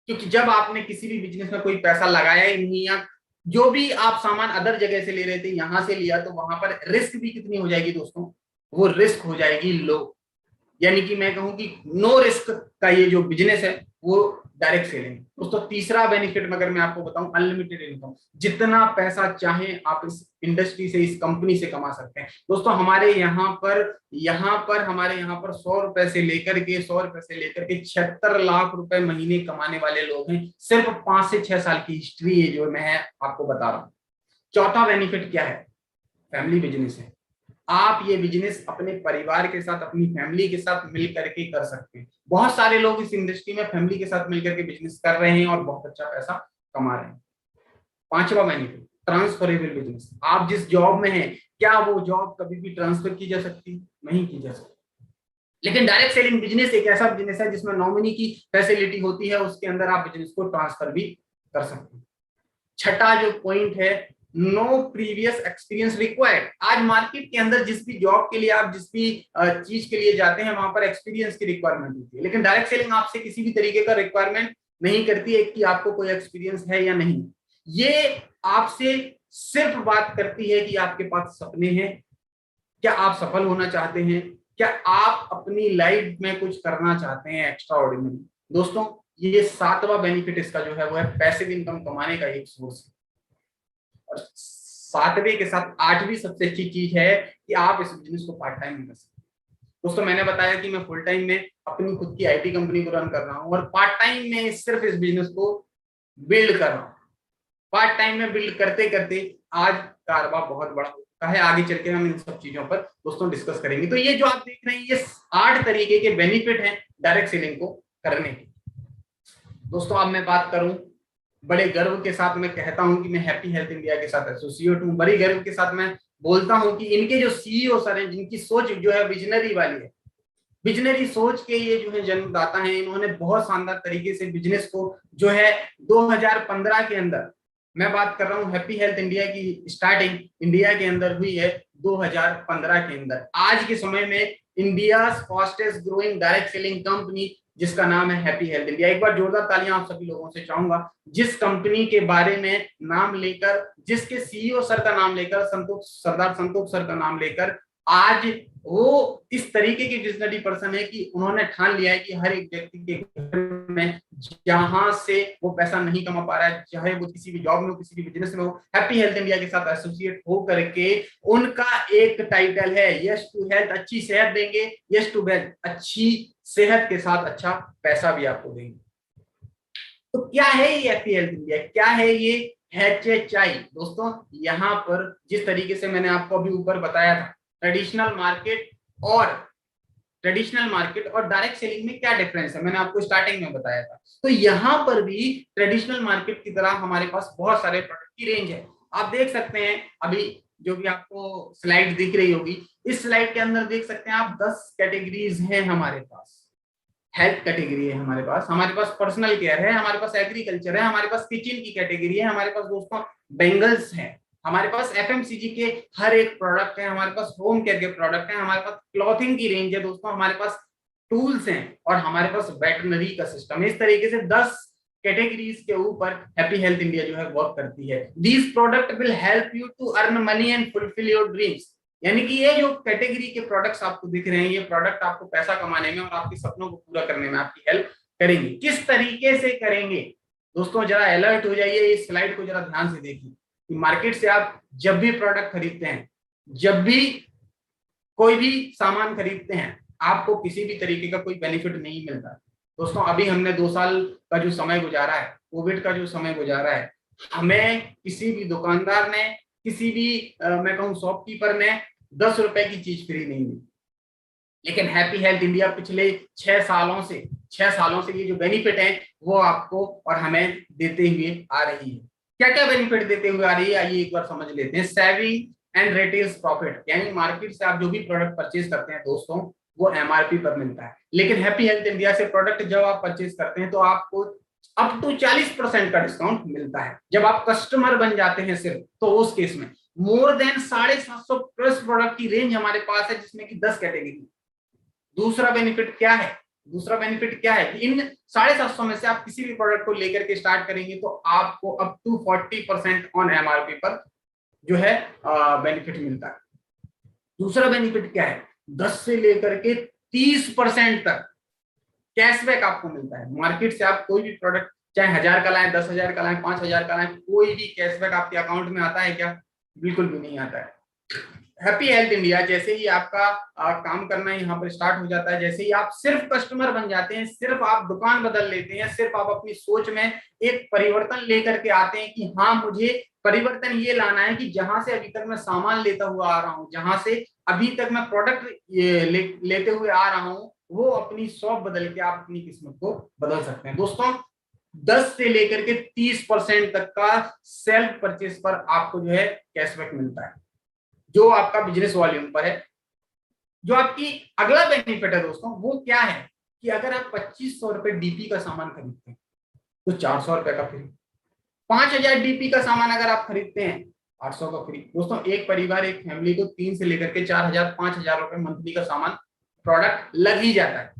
क्योंकि जब आपने किसी भी बिजनेस में कोई पैसा लगाया ही नहीं या जो भी आप सामान अदर जगह से ले रहे थे यहां से लिया, तो वहां पर रिस्क भी कितनी हो जाएगी दोस्तों? वो रिस्क हो जाएगी लो। यानी कि मैं कहूं कि नो रिस्क का ये जो बिजनेस है वो डायरेक्ट सेलिंग। दोस्तों तीसरा बेनिफिट अगर मैं आपको बताऊं, अनलिमिटेड इनकम, जितना पैसा चाहे आप इस इंडस्ट्री से इस कंपनी से कमा सकते हैं। दोस्तों हमारे यहाँ पर हमारे यहाँ पर 100 रुपए से लेकर के 76 लाख रुपए महीने कमाने वाले लोग हैं, सिर्फ 5 से 6 साल की हिस्ट्री है जो मैं आपको बता रहा हूँ। चौथा बेनिफिट क्या है? फैमिली बिजनेस है। आप ये बिजनेस अपने परिवार के साथ अपनी फैमिली के साथ मिल करके कर सकते हैं। बहुत सारे लोग इस इंडस्ट्री में फैमिली के साथ मिलकर के बिजनेस कर रहे हैं और बहुत अच्छा पैसा कमा रहे हैं। पांचवा बेनिफिट, ट्रांसफरेबल बिजनेस। आप जिस जॉब में हैं क्या वो जॉब कभी भी ट्रांसफर की जा सकती? नहीं की जा सकती। लेकिन डायरेक्ट सेलिंग बिजनेस एक ऐसा बिजनेस है जिसमें नॉमिनी की फैसिलिटी होती है, उसके अंदर आप बिजनेस को ट्रांसफर भी कर सकते हैं। छठा जो पॉइंट है, नो प्रीवियस एक्सपीरियंस रिक्वायर्ड। आज मार्केट के अंदर जिस भी जॉब के लिए आप जिस भी चीज के लिए जाते हैं वहां पर एक्सपीरियंस की रिक्वायरमेंट होती है, लेकिन डायरेक्ट सेलिंग आपसे किसी भी तरीके का रिक्वायरमेंट नहीं करती है कि आपको कोई एक्सपीरियंस है या नहीं। ये आपसे सिर्फ बात करती है कि आपके पास सपने हैं, क्या आप सफल होना चाहते हैं, क्या आप अपनी लाइफ में कुछ करना चाहते हैं एक्स्ट्रा ऑर्डिनरी। दोस्तों ये सातवां बेनिफिट इसका जो है वो है पैसिव इनकम कमाने का एक सोर्स है। और सातवें के साथ आठवीं सबसे अच्छी चीज है कि आप इस बिजनेस को पार्ट टाइम में कर सकते हैं। दोस्तों मैंने बताया कि मैं फुल टाइम में अपनी खुद की आईटी कंपनी को रन कर रहा हूं और पार्ट टाइम में सिर्फ इस बिजनेस को बिल्ड कर रहा हूं। पार्ट टाइम में बिल्ड करते करते आज कारोबार बहुत बड़ा हो चुका है। आगे चल के हम इन सब चीजों पर दोस्तों डिस्कस करेंगे। तो ये जो आप देख रहे हैं ये 8 तरीके के बेनिफिट हैं डायरेक्ट सेलिंग को करने के। दोस्तों अब मैं बात करूं, बड़े गर्व के साथ मैं कहता हूं कि मैं हैप्पी हेल्थ इंडिया के साथ एसोसिएट हूं। बड़े गर्व के साथ मैं बोलता हूं कि इनके जो सीईओ सर हैं, जिनकी सोच जो है विजनरी वाली है, विजनरी सोच के ये जो है जन्मदाता हैं, इन्होंने बहुत शानदार तरीके से बिजनेस को जो है 2015 के अंदर, मैं बात कर रहा हूं हैप्पी हेल्थ इंडिया की स्टार्टिंग इंडिया के अंदर हुई है 2015 के अंदर। आज के समय में India fastest growing direct selling company जिसका नाम है हैप्पी हेल्थ इंडिया। एक बार जोरदार तालियां आप सभी लोगों से चाहूंगा जिस कंपनी के बारे में नाम लेकर, जिसके सीईओ सर का नाम लेकर, सरदार संतोष सर का नाम लेकर, आज वो इस तरीके के विजनरी पर्सन है कि उन्होंने ठान लिया है कि हर एक व्यक्ति के घर में जहां से वो पैसा नहीं कमा पा रहा है, चाहे वो किसी भी जॉब में हो किसी भी बिजनेस में हो, हैप्पी हेल्थ इंडिया के साथ एसोसिएट हो करके उनका एक टाइटल है यस टू हेल्थ, अच्छी सेहत देंगे, यस टू वेल्थ, अच्छी सेहत के साथ अच्छा पैसा भी आपको देंगे। तो क्या है ये हैप्पी हेल्थ इंडिया, क्या है ये HHI? दोस्तों यहाँ पर जिस तरीके से मैंने आपको अभी ऊपर बताया था ट्रेडिशनल मार्केट और डायरेक्ट सेलिंग में क्या डिफरेंस है, मैंने आपको स्टार्टिंग में बताया था। तो यहाँ पर भी ट्रेडिशनल मार्केट की तरह हमारे पास बहुत सारे प्रोडक्ट की रेंज है। आप देख सकते हैं अभी जो भी आपको स्लाइड दिख रही होगी, इस स्लाइड के अंदर देख सकते हैं आप 10 कैटेगरीज हैं हमारे पास। हेल्थ कैटेगरी है हमारे पास पर्सनल केयर है, हमारे पास एग्रीकल्चर है, हमारे पास किचन की कैटेगरी है, हमारे पास दोस्तों बेंगल्स है, हमारे पास FMCG के हर एक प्रोडक्ट है, हमारे पास होम केयर के प्रोडक्ट है, हमारे पास क्लॉथिंग की रेंज है दोस्तों, हमारे पास टूल्स हैं और हमारे पास वेटरनरी का सिस्टम है। इस तरीके से 10 कैटेगरीज के ऊपर हैप्पी हेल्थ इंडिया जो है वर्क करती है। These product will help you to earn money and fulfil your dreams. यानी कि ये जो कैटेगरी के प्रोडक्ट्स आपको दिख रहे हैं, ये प्रोडक्ट आपको पैसा कमाने में और आपके सपनों को पूरा करने में आपकी हेल्प करेंगे। किस तरीके से करेंगे दोस्तों, जरा अलर्ट हो जाइए, इस स्लाइड को जरा ध्यान से देखिए कि मार्केट से आप जब भी प्रोडक्ट खरीदते हैं, जब भी कोई भी सामान खरीदते हैं, आपको किसी भी तरीके का कोई बेनिफिट नहीं मिलता। दोस्तों अभी हमने 2 साल का जो समय गुजारा है, कोविड का जो समय गुजारा है, हमें किसी भी दुकानदार ने, किसी भी मैं कहूँ शॉपकीपर ने 10 रुपए की चीज फ्री नहीं दी। लेकिन हैप्पी हेल्थ इंडिया पिछले 6 सालों से ये जो बेनिफिट है वो आपको और हमें देते हुए आ रही है। क्या क्या बेनिफिट देते हुए आ रही है, आइए एक बार समझ लेते हैं। सेविंग एंड रिटेल प्रॉफिट, यानी मार्केट से आप जो भी प्रोडक्ट परचेज करते हैं दोस्तों, वो एमआरपी पर मिलता है। लेकिन हैप्पी हेल्थ इंडिया से प्रोडक्ट जब आप परचेज करते हैं तो आपको अप टू 40% का डिस्काउंट मिलता है। जब आप कस्टमर बन जाते हैं सिर्फ, तो उस केस में मोर देन 750 प्लस प्रोडक्ट की रेंज हमारे पास है, जिसमें कि 10 कैटेगरी। दूसरा बेनिफिट क्या है? दूसरा बेनिफिट क्या है कि इन 750 में से आप किसी भी प्रोडक्ट को लेकर के स्टार्ट करेंगे तो आपको अप टू 40% ऑन एमआरपी पर जो है बेनिफिट मिलता है। दूसरा बेनिफिट क्या है? 10 से लेकर के 30% तक कैशबैक आपको मिलता है। मार्केट से आप कोई भी प्रोडक्ट चाहे 1000 का लाएं, 10,000 का लाएं, 5,000 का लाएं, कोई भी कैशबैक आपके अकाउंट में आता है क्या? बिल्कुल भी नहीं आता है। हैप्पी हेल्थ इंडिया जैसे ही आपका काम करना यहाँ पर स्टार्ट हो जाता है, जैसे ही आप सिर्फ कस्टमर बन जाते हैं, सिर्फ आप दुकान बदल लेते हैं, सिर्फ आप अपनी सोच में एक परिवर्तन लेकर के आते हैं कि हाँ मुझे परिवर्तन ये लाना है कि जहां से अभी तक मैं सामान लेता हुआ आ रहा हूँ, जहां से अभी तक मैं प्रोडक्ट लेते हुए आ रहा हूँ, वो अपनी शॉप बदल के आप अपनी किस्मत को बदल सकते हैं। दोस्तों 10 से लेकर के 30% तक का सेल्फ परचेज पर आपको जो है कैशबैक मिलता है, जो आपका बिजनेस वॉल्यूम पर है। जो आपकी अगला बेनिफिट है दोस्तों, वो क्या है कि अगर आप 2500 रुपए डीपी का सामान खरीदते हैं तो 400 रुपए का फ्री। 5000 डीपी का सामान अगर आप खरीदते हैं 800 का फ्री। दोस्तों एक परिवार, एक फैमिली को 3 से लेकर के 4000 5000 रुपए मंथली का सामान प्रोडक्ट लग ही जाता है।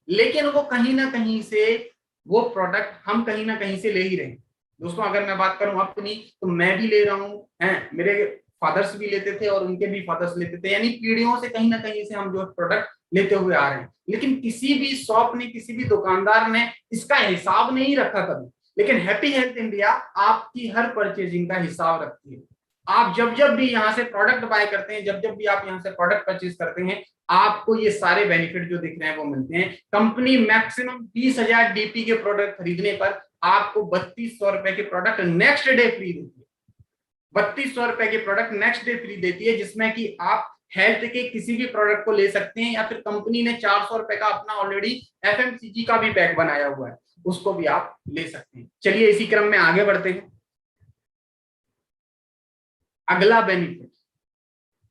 लेकिन वो कहीं ना कहीं से, वो प्रोडक्ट हम कहीं ना कहीं से ले ही रहे हैं। दोस्तों अगर मैं बात करूं अपनी, तो मैं भी ले रहा हूँ, मेरे फादर्स भी लेते थे और उनके भी फादर्स लेते थे, यानी पीढ़ियों से कहीं ना कहीं से हम जो प्रोडक्ट लेते हुए आ रहे हैं। लेकिन किसी भी शॉप ने, किसी भी दुकानदार ने इसका हिसाब नहीं रखा कभी। लेकिन हैप्पी हेल्थ इंडिया आपकी हर परचेजिंग का हिसाब रखती है। आप जब जब भी यहाँ से प्रोडक्ट बाय करते हैं, जब जब भी आप यहाँ से प्रोडक्ट परचेज करते हैं, आपको ये सारे बेनिफिट जो दिख रहे हैं वो मिलते हैं। कंपनी मैक्सिमम 20,000 डीपी के प्रोडक्ट खरीदने पर आपको 3200 रुपए के प्रोडक्ट नेक्स्ट डे फ्री देती है। 3200 रुपए के प्रोडक्ट नेक्स्ट डे फ्री देती है, जिसमें कि आप हेल्थ के किसी भी प्रोडक्ट को ले सकते हैं, या फिर कंपनी ने 400 रुपए का अपना ऑलरेडी एफएमसीजी का भी पैक बनाया हुआ है, उसको भी आप ले सकते हैं। चलिए इसी क्रम में आगे बढ़ते हैं। अगला बेनिफिट,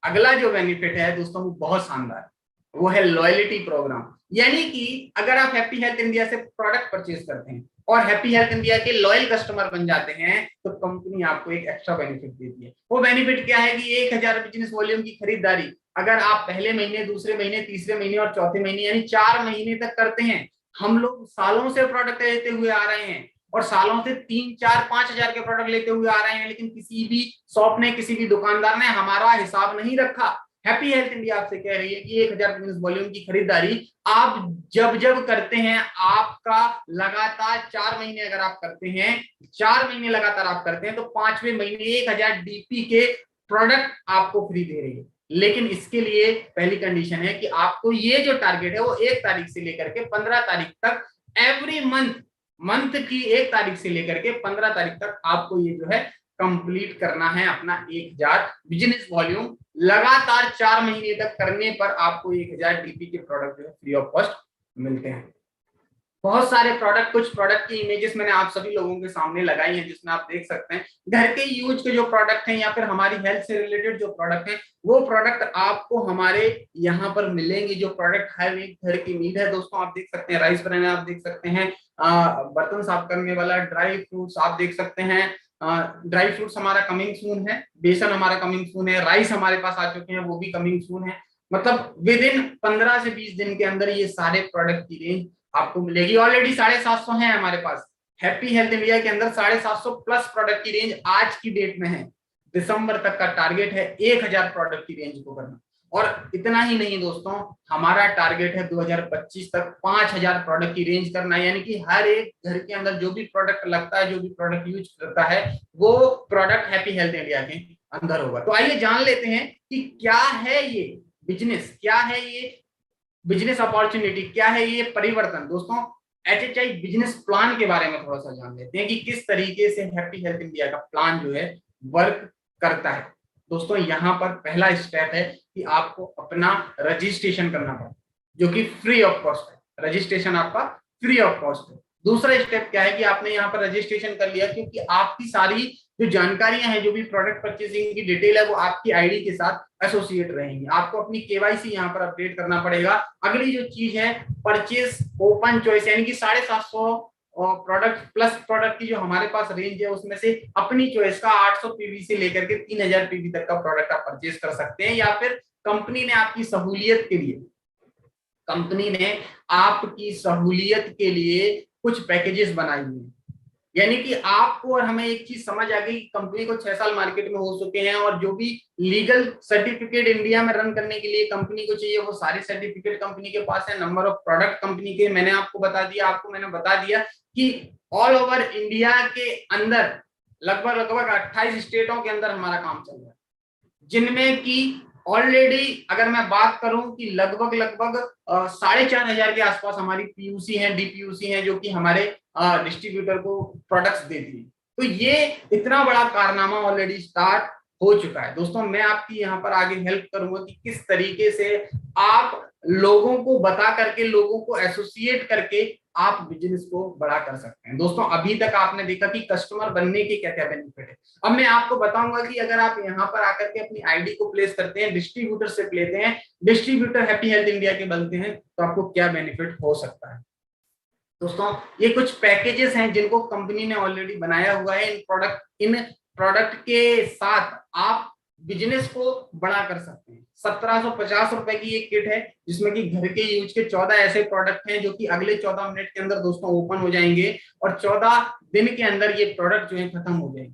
अगला जो बेनिफिट है दोस्तों वो बहुत शानदार है, वो है लॉयल्टी प्रोग्राम। यानी कि अगर आप हैप्पी हेल्थ इंडिया से प्रोडक्ट परचेज करते हैं और हैप्पी हेल्थ इंडिया के लॉयल कस्टमर बन जाते हैं, तो कंपनी आपको एक एक्स्ट्रा बेनिफिट देती है। वो बेनिफिट क्या है कि 1000 बिजनेस वॉल्यूम की खरीदारी अगर आप पहले महीने, दूसरे महीने, तीसरे महीने और चौथे महीने यानी 4 महीने तक करते हैं, हम लोग सालों से प्रोडक्ट लेते हुए आ रहे हैं और सालों से 3, 4, 5,000 के प्रोडक्ट लेते हुए आ रहे हैं, लेकिन किसी भी शॉप ने, किसी भी दुकानदार ने हमारा हिसाब नहीं रखा। हैप्पी हेल्थ इंडिया आपसे कह रही है कि 1000 बिजनेस वॉल्यूम की खरीदारी आप जब जब करते हैं, आपका लगातार 4 महीने अगर आप करते हैं, 4 महीने लगातार आप करते हैं, तो 5वें महीने 1000 डीपी के प्रोडक्ट आपको फ्री दे रही है। लेकिन इसके लिए पहली कंडीशन है कि आपको ये जो टारगेट है वो 1 तारीख से लेकर के 15 तारीख तक, एवरी मंथ की 1 तारीख से लेकर के 15 तारीख तक आपको ये जो है कंप्लीट करना है अपना 1000 बिजनेस वॉल्यूम। लगातार 4 महीने तक करने पर आपको 1000 डीपी के प्रोडक्ट जो है फ्री ऑफ कॉस्ट मिलते हैं। बहुत सारे प्रोडक्ट, कुछ प्रोडक्ट की इमेजेस मैंने आप सभी लोगों के सामने लगाई हैं, जिसमें आप देख सकते हैं घर के यूज के जो प्रोडक्ट हैं या फिर हमारी हेल्थ से रिलेटेड जो प्रोडक्ट हैं, वो प्रोडक्ट आपको हमारे यहाँ पर मिलेंगे। जो प्रोडक्ट हर एक घर की नीड है दोस्तों, आप देख सकते हैं राइस ब्रेन, आप देख सकते हैं बर्तन साफ करने वाला ड्राई फ्रूट्स, आप देख सकते हैं ड्राई फ्रूट्स हमारा कमिंग सून है, बेसन हमारा कमिंग सून है, राइस हमारे पास आ चुके हैं, वो भी कमिंग सून है। मतलब विद इन 15 से 20 दिन के अंदर ये सारे प्रोडक्ट की रेंज आपको मिलेगी। ऑलरेडी 750 है हमारे पास। हैप्पी हेल्थ इंडिया के अंदर 750 प्लस प्रोडक्ट की रेंज आज की डेट में है। दिसंबर तक का टारगेट है 1000 प्रोडक्ट की रेंज को करना। और इतना ही नहीं दोस्तों, हमारा टारगेट है 2025 तक 5000 प्रोडक्ट की रेंज करना, यानी कि हर एक घर के अंदर जो भी प्रोडक्ट लगता है, जो भी प्रोडक्ट यूज करता है, वो प्रोडक्ट हैप्पी हेल्थ इंडिया के अंदर होगा। तो आइए जान लेते हैं कि क्या है ये बिजनेस, क्या है ये बिजनेस अपॉर्चुनिटी क्या है, ये परिवर्तन। दोस्तों HHI बिजनेस प्लान के बारे में थोड़ा सा जान लेते हैं कि किस तरीके से हैप्पी हेल्थ इंडिया का प्लान जो है वर्क करता है। दोस्तों यहाँ पर पहला स्टेप है कि आपको अपना रजिस्ट्रेशन करना पड़ेगा, जो कि फ्री ऑफ कॉस्ट है। रजिस्ट्रेशन आपका फ्री ऑफ कॉस्ट है। दूसरा स्टेप क्या है कि आपने यहाँ पर रजिस्ट्रेशन कर लिया, क्योंकि आपकी सारी जो जानकारियां हैं, जो भी प्रोडक्ट परचेसिंग की डिटेल है, वो आपकी आईडी के साथ एसोसिएट रहेंगी। आपको अपनी केवाईसी यहाँ पर अपडेट करना पड़ेगा। अगली जो चीज है परचेस ओपन चॉइस, यानी कि 750 प्रोडक्ट प्लस प्रोडक्ट की जो हमारे पास रेंज है, उसमें से अपनी चॉइस का 800 पीवी से लेकर के 3000 पीवी तक का प्रोडक्ट आप परचेज कर सकते हैं। या फिर कंपनी ने आपकी सहूलियत के लिए कुछ पैकेजेस बनाई हुई हैं। यानी कि आपको और हमें एक चीज समझ आ गई, कंपनी को 6 साल मार्केट में हो चुके हैं और जो भी लीगल सर्टिफिकेट इंडिया में रन करने के लिए कंपनी को चाहिए, वो सारे सर्टिफिकेट कंपनी के पास है। नंबर ऑफ प्रोडक्ट कंपनी के मैंने आपको बता दिया कि ऑल ओवर इंडिया के अंदर लगभग 28 स्टेटों के अंदर हमारा काम चल रहा है, जिनमें की ऑलरेडी अगर मैं बात करूं कि लगभग 4,500 के आसपास हमारी पीयूसी हैं, डीपीयूसी हैं, जो कि हमारे डिस्ट्रीब्यूटर को प्रोडक्ट्स देती है। तो ये इतना बड़ा कारनामा ऑलरेडी स्टार्ट हो चुका है। दोस्तों मैं आपकी यहाँ पर आगे हेल्प करूंगा कि किस तरीके से आप लोगों को बता करके, लोगों को एसोसिएट करके आप बिजनेस को बड़ा कर सकते हैं। दोस्तों अभी तक आपने देखा कि कस्टमर बनने के क्या क्या बेनिफिट है। अब मैं आपको बताऊंगा कि अगर आप यहाँ पर आकर के अपनी आईडी को प्लेस करते हैं, डिस्ट्रीब्यूटर से लेते हैं, डिस्ट्रीब्यूटर हैप्पी हेल्थ इंडिया के बनते हैं, तो आपको क्या बेनिफिट हो सकता है। दोस्तों ये कुछ पैकेजेस हैं जिनको कंपनी ने ऑलरेडी बनाया हुआ है। इन प्रोडक्ट के साथ आप बिजनेस को बड़ा कर सकते हैं। 1750 रुपए की एक किट है, जिसमें कि घर के यूज के 14 ऐसे प्रोडक्ट हैं जो कि अगले 14 मिनट के अंदर दोस्तों ओपन हो जाएंगे और 14 दिन के अंदर ये प्रोडक्ट जो है खत्म हो जाएंगे।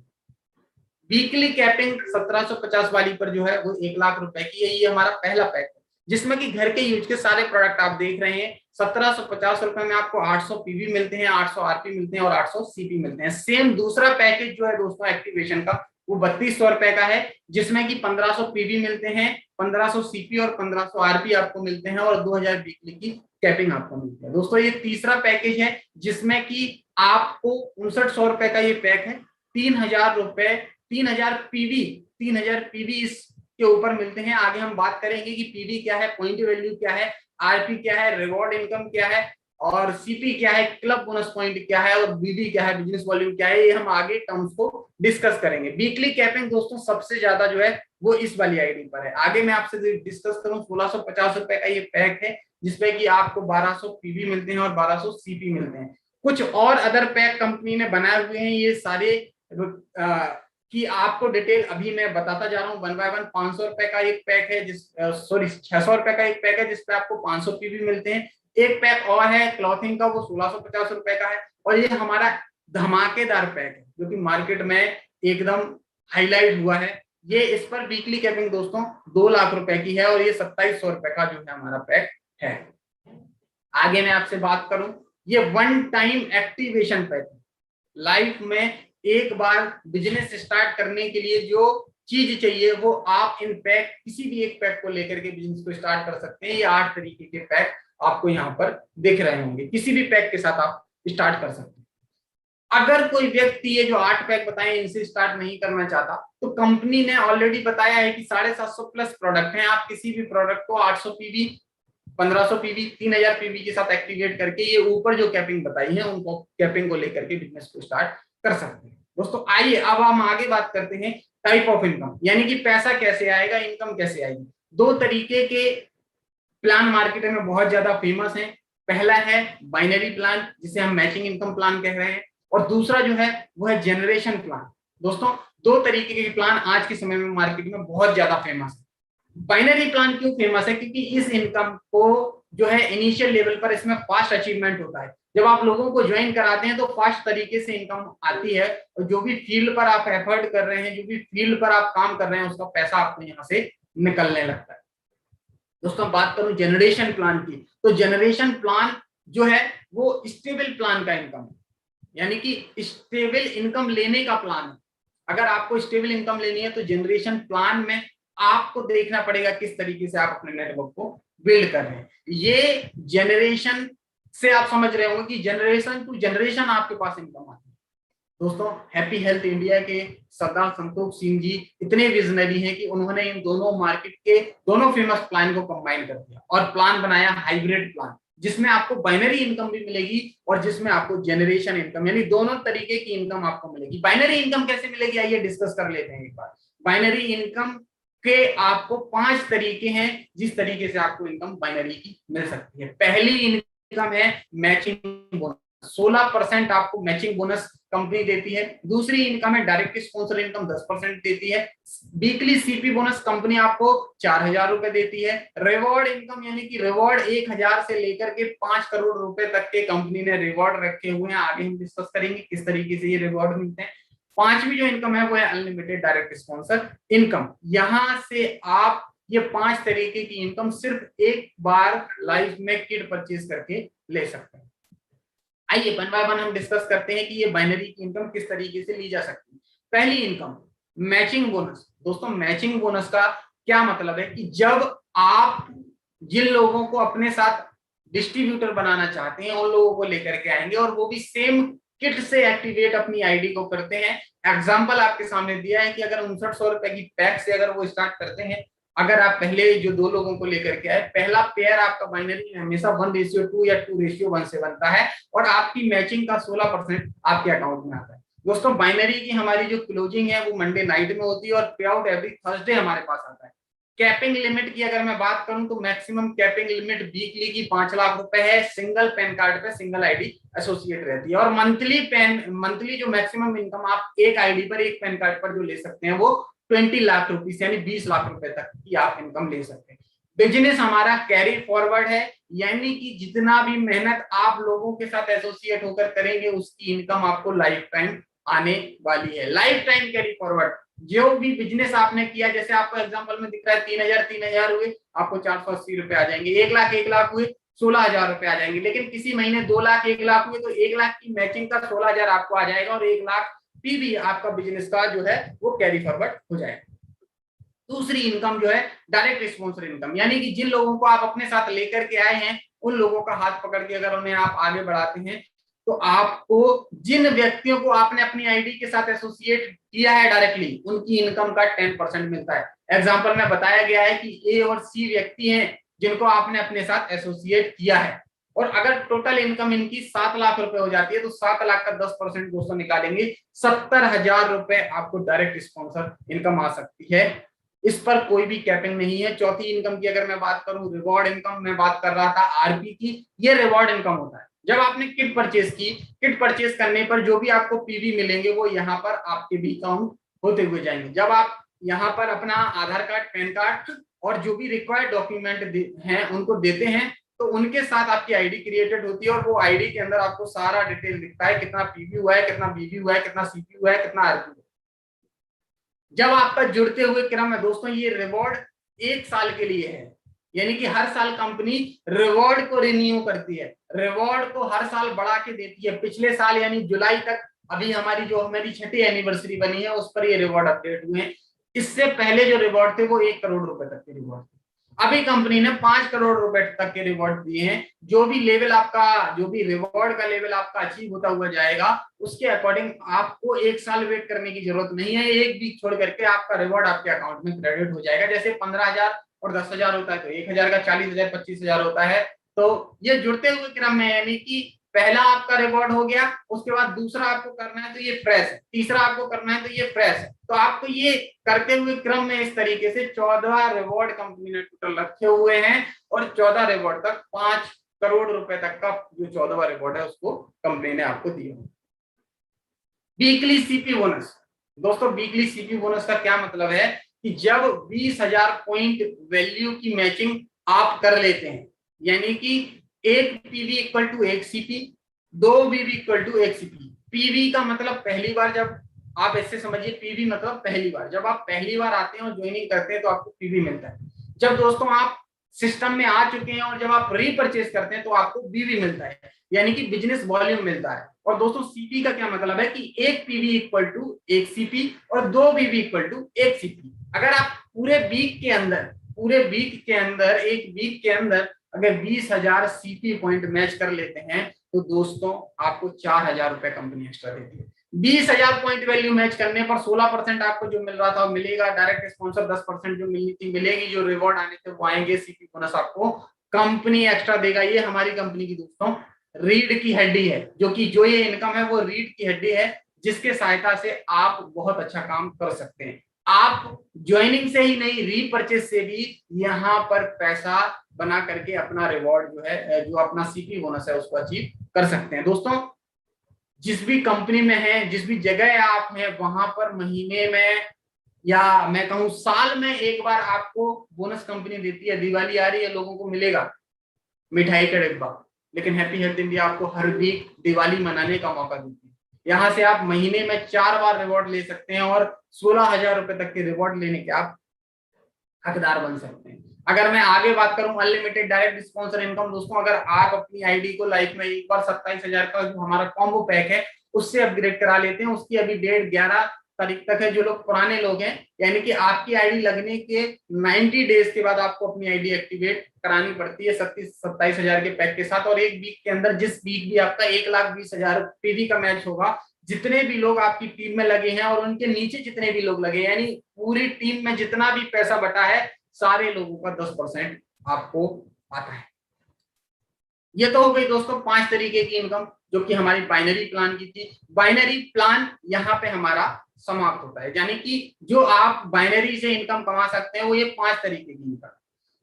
वीकली कैपिंग 1750 वाली पर जो है वो 1 लाख रुपए की है। ये हमारा पहला पैक है, जिसमें कि घर के यूज के सारे प्रोडक्ट आप देख रहे हैं। 1750 रुपए में आपको 800 पीवी मिलते हैं, 800 आरपी मिलते हैं और 800 सीपी मिलते हैं। सेम दूसरा पैकेज जो है दोस्तों एक्टिवेशन का, वो 3200 रुपए का है, जिसमें कि 1500 पीवी मिलते हैं, 1500 सीपी और 1500 आरपी आपको मिलते हैं और 2000 वीकली की कैपिंग आपको मिलती है। दोस्तों ये तीसरा पैकेज है, जिसमें कि आपको 5900 रुपए का ये पैक है। 3000 रुपए 3000 पीवी इसके ऊपर मिलते हैं। आगे हम बात करेंगे कि पीवी क्या है, पॉइंट वैल्यू क्या है, आरपी क्या है, रिवॉर्ड इनकम क्या है और सीपी क्या है, क्लब बोनस पॉइंट क्या है और बीडी क्या है, बिजनेस वॉल्यूम क्या है। ये हम आगे टर्म्स को डिस्कस करेंगे। वीकली कैपिंग दोस्तों सबसे ज्यादा जो है वो इस वाली आईडी पर है। आगे मैं आपसे डिस्कस करूं, 1650 रुपए का ये पैक है, जिसमें कि आपको 1200 पीवी मिलते हैं और 1200 सीपी मिलते हैं। कुछ और अदर पैक कंपनी ने बनाए हुए हैं, ये सारे कि आपको डिटेल अभी मैं बताता जा रहा हूँ 1 बाय 1। 500 रुपए का एक पैक है, 600 रुपए का एक पैक है, जिसपे आपको 500 पीवी मिलते हैं। एक पैक और है क्लॉथिंग का, वो 1650 रुपए का है। और ये हमारा धमाकेदार पैक है, जो कि मार्केट में एकदम हाईलाइट हुआ है। ये इस पर वीकली कैपिंग दोस्तों 2 लाख रुपए की है और ये 2700 रुपए का जो है हमारा पैक है। आगे मैं आपसे बात करूं, ये 1 टाइम एक्टिवेशन पैक है। लाइफ में एक बार बिजनेस स्टार्ट करने के लिए जो चीज चाहिए वो आप इन पैक, किसी भी एक पैक को लेकर के बिजनेस को स्टार्ट कर सकते हैं। ये 8 तरीके के पैक आपको यहाँ पर दिख रहे होंगे, किसी भी पैक के साथ आप स्टार्ट कर सकते हैं। अगर कोई व्यक्ति ये जो 8 पैक बताए इनसे स्टार्ट नहीं करना चाहता, तो कंपनी ने ऑलरेडी बताया है कि 750 प्लस प्रोडक्ट हैं। आप किसी भी प्रोडक्ट को 800 पीवी, 1500 पीवी, 3000 पीवी के साथ एक्टिवेट करके ये ऊपर जो कैपिंग बताई है उनको कैपिंग को लेकर के बिजनेस को स्टार्ट कर सकते हैं। दोस्तों आइए अब हम आगे बात करते हैं टाइप ऑफ इनकम, यानी कि पैसा कैसे आएगा, इनकम कैसे आएगी। 2 तरीके के प्लान मार्केट में बहुत ज्यादा फेमस है। पहला है बाइनरी प्लान, जिसे हम मैचिंग इनकम प्लान कह रहे हैं, और दूसरा जो है वो है जनरेशन प्लान। दोस्तों 2 तरीके के प्लान आज के समय में मार्केट में बहुत ज्यादा फेमस है। बाइनरी प्लान क्यों फेमस है? क्योंकि इस इनकम को जो है इनिशियल लेवल पर इसमें फास्ट अचीवमेंट होता है। जब आप लोगों को ज्वाइन कराते हैं तो फास्ट तरीके से इनकम आती है, और जो भी फील्ड पर आप एफर्ट कर रहे हैं, जो भी फील्ड पर आप काम कर रहे हैं, उसका पैसा आपको यहाँ से निकलने लगता है। दोस्तों बात करूं जनरेशन प्लान की, तो जनरेशन प्लान जो है वो स्टेबल प्लान का इनकम है, यानी कि स्टेबल इनकम लेने का प्लान है। अगर आपको स्टेबल इनकम लेनी है तो जनरेशन प्लान में आपको देखना पड़ेगा किस तरीके से आप अपने नेटवर्क को बिल्ड कर रहे हैं। ये जनरेशन से आप समझ रहे होंगे कि जनरेशन टू जनरेशन आपके पास इनकम आती है। दोस्तों, हैप्पी हेल्थ इंडिया के सरदार संतोष सिंह जी इतने विजनरी हैं कि उन्होंने इन दोनों मार्केट के दोनों फेमस प्लान को कंबाइन कर दिया और प्लान बनाया हाइब्रिड प्लान, जिसमें आपको बाइनरी इनकम भी मिलेगी और जिसमें आपको जनरेशन इनकम, यानी दोनों तरीके की इनकम आपको मिलेगी। बाइनरी इनकम कैसे मिलेगी, आइए डिस्कस कर लेते हैं एक बार। बाइनरी इनकम के आपको 5 तरीके हैं जिस तरीके से आपको इनकम बाइनरी की मिल सकती है। पहली इनकम है मैचिंग बोनस, 16% आपको मैचिंग बोनस कंपनी देती है। दूसरी इनकम है डायरेक्ट स्पॉन्सर इनकम, 10% देती है। वीकली सीपी बोनस कंपनी आपको 4000 रुपए देती है। रिवॉर्ड इनकम यानी कि रिवॉर्ड 1000 से लेकर के 5 करोड़ रुपए तक के कंपनी ने रिवॉर्ड रखे हुए हैं। आगे हम डिस्कस करेंगे किस तरीके से ये रिवॉर्ड मिलते हैं। पांचवी जो इनकम है वो है अनलिमिटेड डायरेक्ट स्पॉन्सर इनकम। यहां से आप ये 5 तरीके की इनकम सिर्फ एक बार लाइफ में किट परचेज करके ले सकते हैं। आइए वन बाय वन हम डिस्कस करते हैं कि ये बाइनरी की इनकम किस तरीके से ली जा सकती है। पहली इनकम मैचिंग बोनस। दोस्तों, मैचिंग बोनस का क्या मतलब है कि जब आप जिन लोगों को अपने साथ डिस्ट्रीब्यूटर बनाना चाहते हैं उन लोगों को लेकर के आएंगे और वो भी सेम किट से एक्टिवेट अपनी आईडी को करते हैं। एग्जांपल आपके सामने दिया है कि अगर 5900 रुपए की पैक से अगर वो स्टार्ट करते हैं, अगर आप पहले जो 2 लोगों को लेकर के आए, पहला पेयर आपका बाइनरी हमेशा 1:2 या 2:1 से बनता है और आपकी मैचिंग का 16% आपके अकाउंट में आता है। दोस्तों, बाइनरी की हमारी जो क्लोजिंग है वो मंडे नाइट में होती है और पे आउट एवरी थर्सडे हमारे पास आता है। कैपिंग लिमिट की अगर मैं बात करूं तो मैक्सिमम कैपिंग लिमिट वीकली की 5 लाख रुपए है। सिंगल पैन कार्ड पे सिंगल आईडी एसोसिएट रहती है और मंथली जो मैक्सिमम इनकम आप एक आईडी पर, एक पैन कार्ड पर जो ले सकते हैं वो 20 लाख रुपीस यानी 20 लाख रुपए तक की आप इनकम ले सकते हैं। बिजनेस हमारा कैरी फॉरवर्ड है, यानी कि जितना भी मेहनत आप लोगों के साथ एसोसिएट होकर करेंगे उसकी इनकम आपको लाइफ टाइम आने वाली है। Life time carry forward. जो भी बिजनेस आपने किया, जैसे आपको एग्जांपल में दिख रहा है 3000 हुए, आपको 480 रुपए आ जाएंगे। 1 लाख हुए 16,000 रुपए आ जाएंगे। लेकिन किसी महीने 2 लाख 1 लाख हुए तो 1 लाख की मैचिंग का 16,000 आपको आ जाएगा और 1 लाख पीवी आपका बिजनेस का जो है वो कैरी फॉरवर्ड हो जाएगा। दूसरी इनकम जो है डायरेक्ट स्पॉन्सर इनकम, यानी कि जिन लोगों को आप अपने साथ लेकर के आए हैं उन लोगों का हाथ पकड़ के अगर उन्हें आप आगे बढ़ाते हैं तो आपको जिन व्यक्तियों को आपने अपनी आईडी के साथ एसोसिएट किया है डायरेक्टली, उनकी इनकम का 10% मिलता है। एग्जांपल में बताया गया है कि ए और सी व्यक्ति हैं जिनको आपने अपने साथ एसोसिएट किया है और अगर टोटल इनकम इनकी 7 लाख रुपए हो जाती है तो 7 लाख का 10% दोस्तों निकालेंगे 70,000 रुपए आपको डायरेक्ट स्पॉन्सर इनकम आ सकती है। इस पर कोई भी कैपिंग नहीं है। चौथी इनकम की अगर मैं बात करूं, रिवॉर्ड इनकम, मैं बात कर रहा था आरपी की। ये रिवॉर्ड इनकम होता है जब आपने किट परचेज की, किट परचेज करने पर जो भी आपको पीवी मिलेंगे वो यहाँ पर आपके भी काउंट होते हुए जाएंगे। जब आप यहाँ पर अपना आधार कार्ड, पैन कार्ड और जो भी रिक्वायर्ड डॉक्यूमेंट हैं उनको देते हैं तो उनके साथ आपकी आईडी क्रिएटेड होती है और वो आईडी के अंदर आपको सारा डिटेल दिखता है, कितना पीवी हुआ है, कितना बीवी हुआ है, कितना सीपी हुआ है, कितना आरपी हुआ है। जब आपका जुड़ते हुए क्रम है दोस्तों, ये रिवॉर्ड 1 साल के लिए है, यानी कि हर साल कंपनी रिवॉर्ड को रिन्यू करती है, रिवॉर्ड को हर साल बढ़ा के देती है। पिछले साल यानी जुलाई तक अभी हमारी जो हमारी 6ठी एनिवर्सरी बनी है उस पर ये रिवॉर्ड अपडेट हुए हैं। इससे पहले जो रिवॉर्ड थे वो 1 करोड़ रुपए तक के रिवॉर्ड थे। अभी कंपनी ने 5 करोड़ रुपए तक के रिवॉर्ड दिए हैं। जो भी लेवल आपका, जो भी रिवॉर्ड का लेवल आपका अचीव होता हुआ जाएगा उसके अकॉर्डिंग आपको 1 साल वेट करने की जरूरत नहीं है। 1 वीक छोड़ करके आपका रिवॉर्ड आपके अकाउंट में क्रेडिट हो जाएगा। जैसे 15,000 और 10,000 होता है तो 1,000 का 40,000 25,000 होता है। तो ये जुड़ते हुए क्रम में, यानी कि पहला आपका रिवॉर्ड हो गया, उसके बाद दूसरा आपको करना है तो ये फ्रेश है, तीसरा आपको करना है तो ये फ्रेश है। तो आपको ये करते हुए क्रम में इस तरीके से 14 रिवॉर्ड कंपनी ने टोटल रखे हुए हैं और 14 रिवॉर्ड तक 5 करोड़ रुपए तक का जो 14वां रिवॉर्ड है उसको कंपनी ने आपको दिया। Weekly CP bonus. दोस्तों, वीकली सीपी बोनस का क्या मतलब है कि जब 20,000 पॉइंट वैल्यू की मैचिंग आप कर लेते हैं, यानी कि 1 पीवी इक्वल टू 1 सीपी, 2 बीवी इक्वल टू 1 सीपी। पीवी का मतलब पहली बार, जब आप ऐसे समझिए पीवी मतलब पहली बार, जब आप पहली बार आते हैं और ज्वाइनिंग करते हैं तो आपको पीवी मिलता है। जब दोस्तों आप सिस्टम में आ चुके हैं और जब आप रीपरचेज करते हैं तो आपको बीवी मिलता है, यानी कि बिजनेस वॉल्यूम मिलता है। और दोस्तों सीपी का क्या मतलब है कि 1 पीवी इक्वल टू 1 सीपी और 2 बीवी इक्वल टू 1 सीपी। अगर आप पूरे वीक के अंदर एक वीक के अंदर अगर 20,000 सीपी पॉइंट मैच कर लेते हैं तो दोस्तों आपको 4,000 रुपए कंपनी एक्स्ट्रा देती है। 20,000 पॉइंट वैल्यू मैच करने पर 16% आपको जो मिल रहा था वो मिलेगा, डायरेक्ट स्पॉन्सर 10% जो मिलनी थी मिलेगी, जो रिवॉर्ड आने थे वो आएंगे, सीपी बोनस आपको कंपनी एक्स्ट्रा देगा। ये हमारी कंपनी की दोस्तों रीढ़ की हड्डी है, जो कि जो ये इनकम है वो रीढ़ की हड्डी है, जिसके सहायता से आप बहुत अच्छा काम कर सकते हैं। आप ज्वाइनिंग से ही नहीं, रीपरचेज से भी यहाँ पर पैसा बना करके अपना रिवॉर्ड जो है, जो अपना सीपी बोनस है उसको अचीव कर सकते हैं। दोस्तों जिस भी कंपनी में है, जिस भी जगह आप हैं, वहां पर महीने में या मैं कहूं साल में एक बार आपको बोनस कंपनी देती है। दिवाली आ रही है, लोगों को मिलेगा मिठाई का डिब्बा, लेकिन हैप्पी हेल्थ इंडिया आपको हर वीक दिवाली मनाने का मौका देती है। यहाँ से आप महीने में 4 बार रिवॉर्ड ले सकते हैं और 16,000 रुपए तक के रिवॉर्ड लेने के आप हकदार बन सकते हैं। अगर मैं आगे बात करूं अनलिमिटेड डायरेक्ट स्पॉन्सर इनकम, दोस्तों अगर आप अपनी आईडी को लाइफ में एक बार 27,000 का जो हमारा कॉम्बो पैक है उससे अपग्रेड करा लेते हैं, उसकी अभी डेट 11 तारीख तक है। जो लोग पुराने लोग हैं, यानी कि आपकी आईडी लगने के 90 डेज के बाद आपको अपनी आईडी एक्टिवेट करानी पड़ती है 27,000 के पैक के साथ। और एक वीक के अंदर, जिस वीक भी आपका 1,20,000 पीवी का मैच होगा, जितने भी लोग आपकी टीम में लगे हैं और उनके नीचे जितने भी लोग लगे, यानी पूरी टीम में जितना भी पैसा बटा है सारे लोगों का 10% आपको आता है। ये तो हो गई दोस्तों 5 तरीके की इनकम जो कि हमारी बाइनरी प्लान की थी। बाइनरी प्लान यहाँ पे हमारा समाप्त होता है, यानी कि जो आप बाइनरी से इनकम कमा सकते हैं वो ये 5 तरीके की इनकम।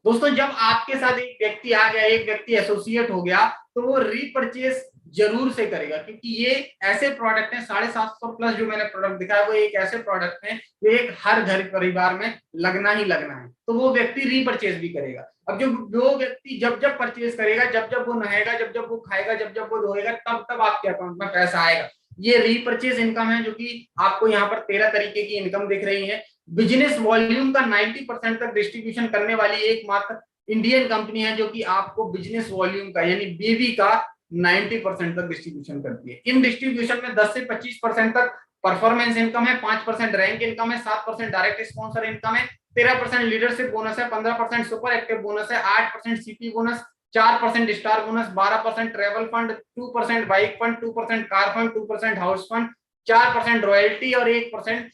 दोस्तों जब आपके साथ एक व्यक्ति आ गया, एक व्यक्ति एसोसिएट हो गया, तो वो रीपरचेस जरूर से करेगा, क्योंकि ये ऐसे प्रोडक्ट हैं 750 प्लस जो मैंने प्रोडक्ट दिखाया वो एक ऐसे प्रोडक्ट हैं जो एक हर घर परिवार में लगना ही लगना है, तो वो व्यक्ति रीपरचेस भी करेगा। अब जो व्यक्ति जब जब परचेज करेगा, जब जब वो नहाएगा, जब जब वो खाएगा, जब जब वो धोएगा, तब तब आपके अकाउंट में पैसा आएगा। ये रीपरचेज इनकम है जो कि आपको यहाँ पर 13 तरीके की इनकम दिख रही है। बिजनेस वॉल्यूम का 90% तक डिस्ट्रीब्यूशन करने वाली एकमात्र इंडियन कंपनी है जो कि आपको बिजनेस वॉल्यूम का यानी बीवी का 90% तक डिस्ट्रीब्यूशन करती है। इन डिस्ट्रीब्यूशन में 10 से 25% तक परफॉर्मेंस इनकम है, 5% रैंक इनकम है, 7% डायरेक्ट स्पॉन्सर इनकम है, 13% लीडरशिप बोनस है, 15% सुपर एक्टिव बोनस है, 8% CP bonus, 4% star bonus, 12% travel fund, 2% bike fund, 2% car fund, 2% house fund, 4% royalty और 1%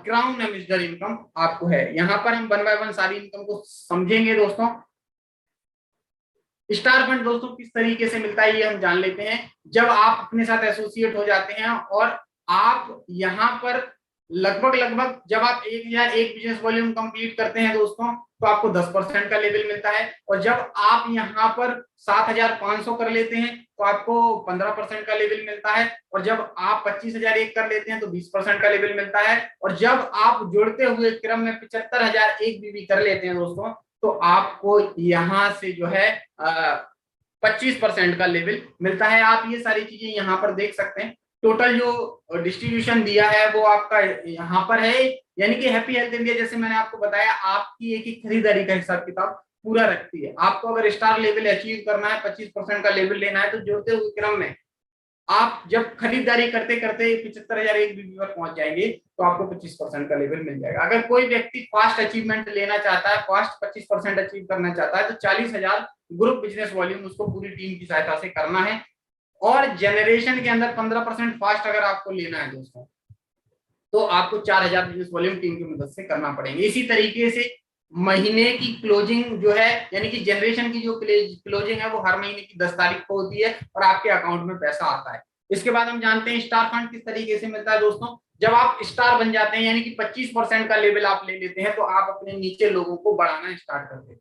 क्राउन एम्बेसडर इनकम आपको है। यहाँ पर हम 1 बाय 1 सारी इनकम को समझेंगे दोस्तों। स्टार फंड दोस्तों किस तरीके से मिलता है ये हम जान लेते हैं। जब आप अपने साथ एसोसिएट हो जाते हैं और आप यहाँ पर लगभग जब आप 1,001 बिजनेस वॉल्यूम कंप्लीट करते हैं दोस्तों, तो आपको 10% का लेवल मिलता है। और जब आप यहाँ पर 7,500 कर लेते हैं तो आपको 15% का लेवल मिलता है। और जब आप 25,001 कर लेते हैं तो 20% का लेवल मिलता है। और जब आप जुड़ते हुए क्रम में 75,001 बीवी कर लेते हैं दोस्तों, तो आपको यहाँ से जो है 25% का लेवल मिलता है। आप ये सारी चीजें यहाँ पर देख सकते हैं। टोटल जो डिस्ट्रीब्यूशन दिया है वो आपका यहाँ पर है, यानी कि हैप्पी हेल्थ इंडिया जैसे मैंने आपको बताया आपकी एक ही खरीदारी का हिसाब किताब पूरा रखती है। आपको अगर स्टार लेवल अचीव करना है, 25% का लेवल लेना है, तो जुड़ते हुए क्रम में आप जब खरीदारी करते करते 75,001 बीबी पर पहुंच जाएंगे तो आपको 25% का लेवल मिल जाएगा। अगर कोई व्यक्ति फास्ट अचीवमेंट लेना चाहता है, फास्ट 25% अचीव करना चाहता है, तो 40,000 ग्रुप बिजनेस वॉल्यूम उसको पूरी टीम की सहायता से करना है। और जनरेशन के अंदर 15% फास्ट अगर आपको लेना है दोस्तों, तो आपको 4,000 बिजनेस वॉल्यूम टीम की मदद से करना पड़ेंगे। इसी तरीके से महीने की क्लोजिंग जो है, यानी कि जनरेशन की जो क्लोजिंग है वो हर महीने की 10 तारीख को होती है और आपके अकाउंट में पैसा आता है। इसके बाद हम जानते हैं स्टार फंड किस तरीके से मिलता है दोस्तों। जब आप स्टार बन जाते हैं, यानी कि 25% का लेवल आप ले लेते हैं, तो आप अपने नीचे लोगों को बढ़ाना स्टार्ट कर देते हैं,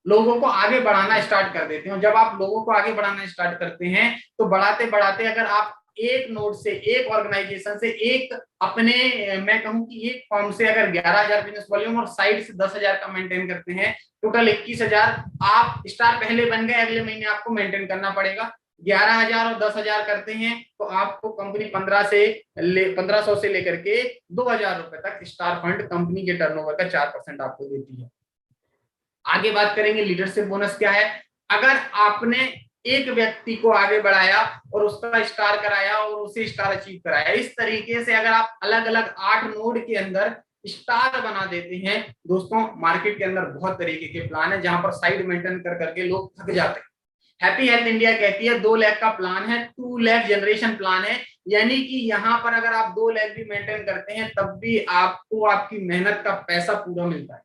लोगों को आगे बढ़ाना स्टार्ट कर देते हैं। जब आप लोगों को आगे बढ़ाना स्टार्ट करते हैं तो बढ़ाते बढ़ाते अगर आप एक नोड से, एक ऑर्गेनाइजेशन से, एक अपने मैं कहूं कि एक फॉर्म से अगर 11,000 बिजनेस वॉल्यूम और साइड से 10,000 का मेंटेन करते हैं, टोटल 21,000 आप स्टार पहले बन गए, अगले महीने आपको मेंटेन करना पड़ेगा। 11,000 और 10,000 करते हैं तो आपको कंपनी 1500 से लेकर के 2,000 रुपए तक स्टार फंड कंपनी के टर्नओवर का 4% आपको देती है। आगे बात करेंगे लीडरशिप बोनस क्या है। अगर आपने एक व्यक्ति को आगे बढ़ाया और उसका स्टार कराया और उसे स्टार अचीव कराया, इस तरीके से अगर आप अलग अलग 8 नोड के अंदर स्टार बना देते हैं। दोस्तों मार्केट के अंदर बहुत तरीके के प्लान है जहां पर साइड मेंटेन कर करके लोग थक जाते हैं। हैप्पी हेल्थ इंडिया कहती है 2 लाख का प्लान है, 2 लाख जनरेशन प्लान है, यानी कि यहाँ पर अगर आप 2 लाख भी मेंटेन करते हैं तब भी आपको आपकी मेहनत का पैसा पूरा मिलता है,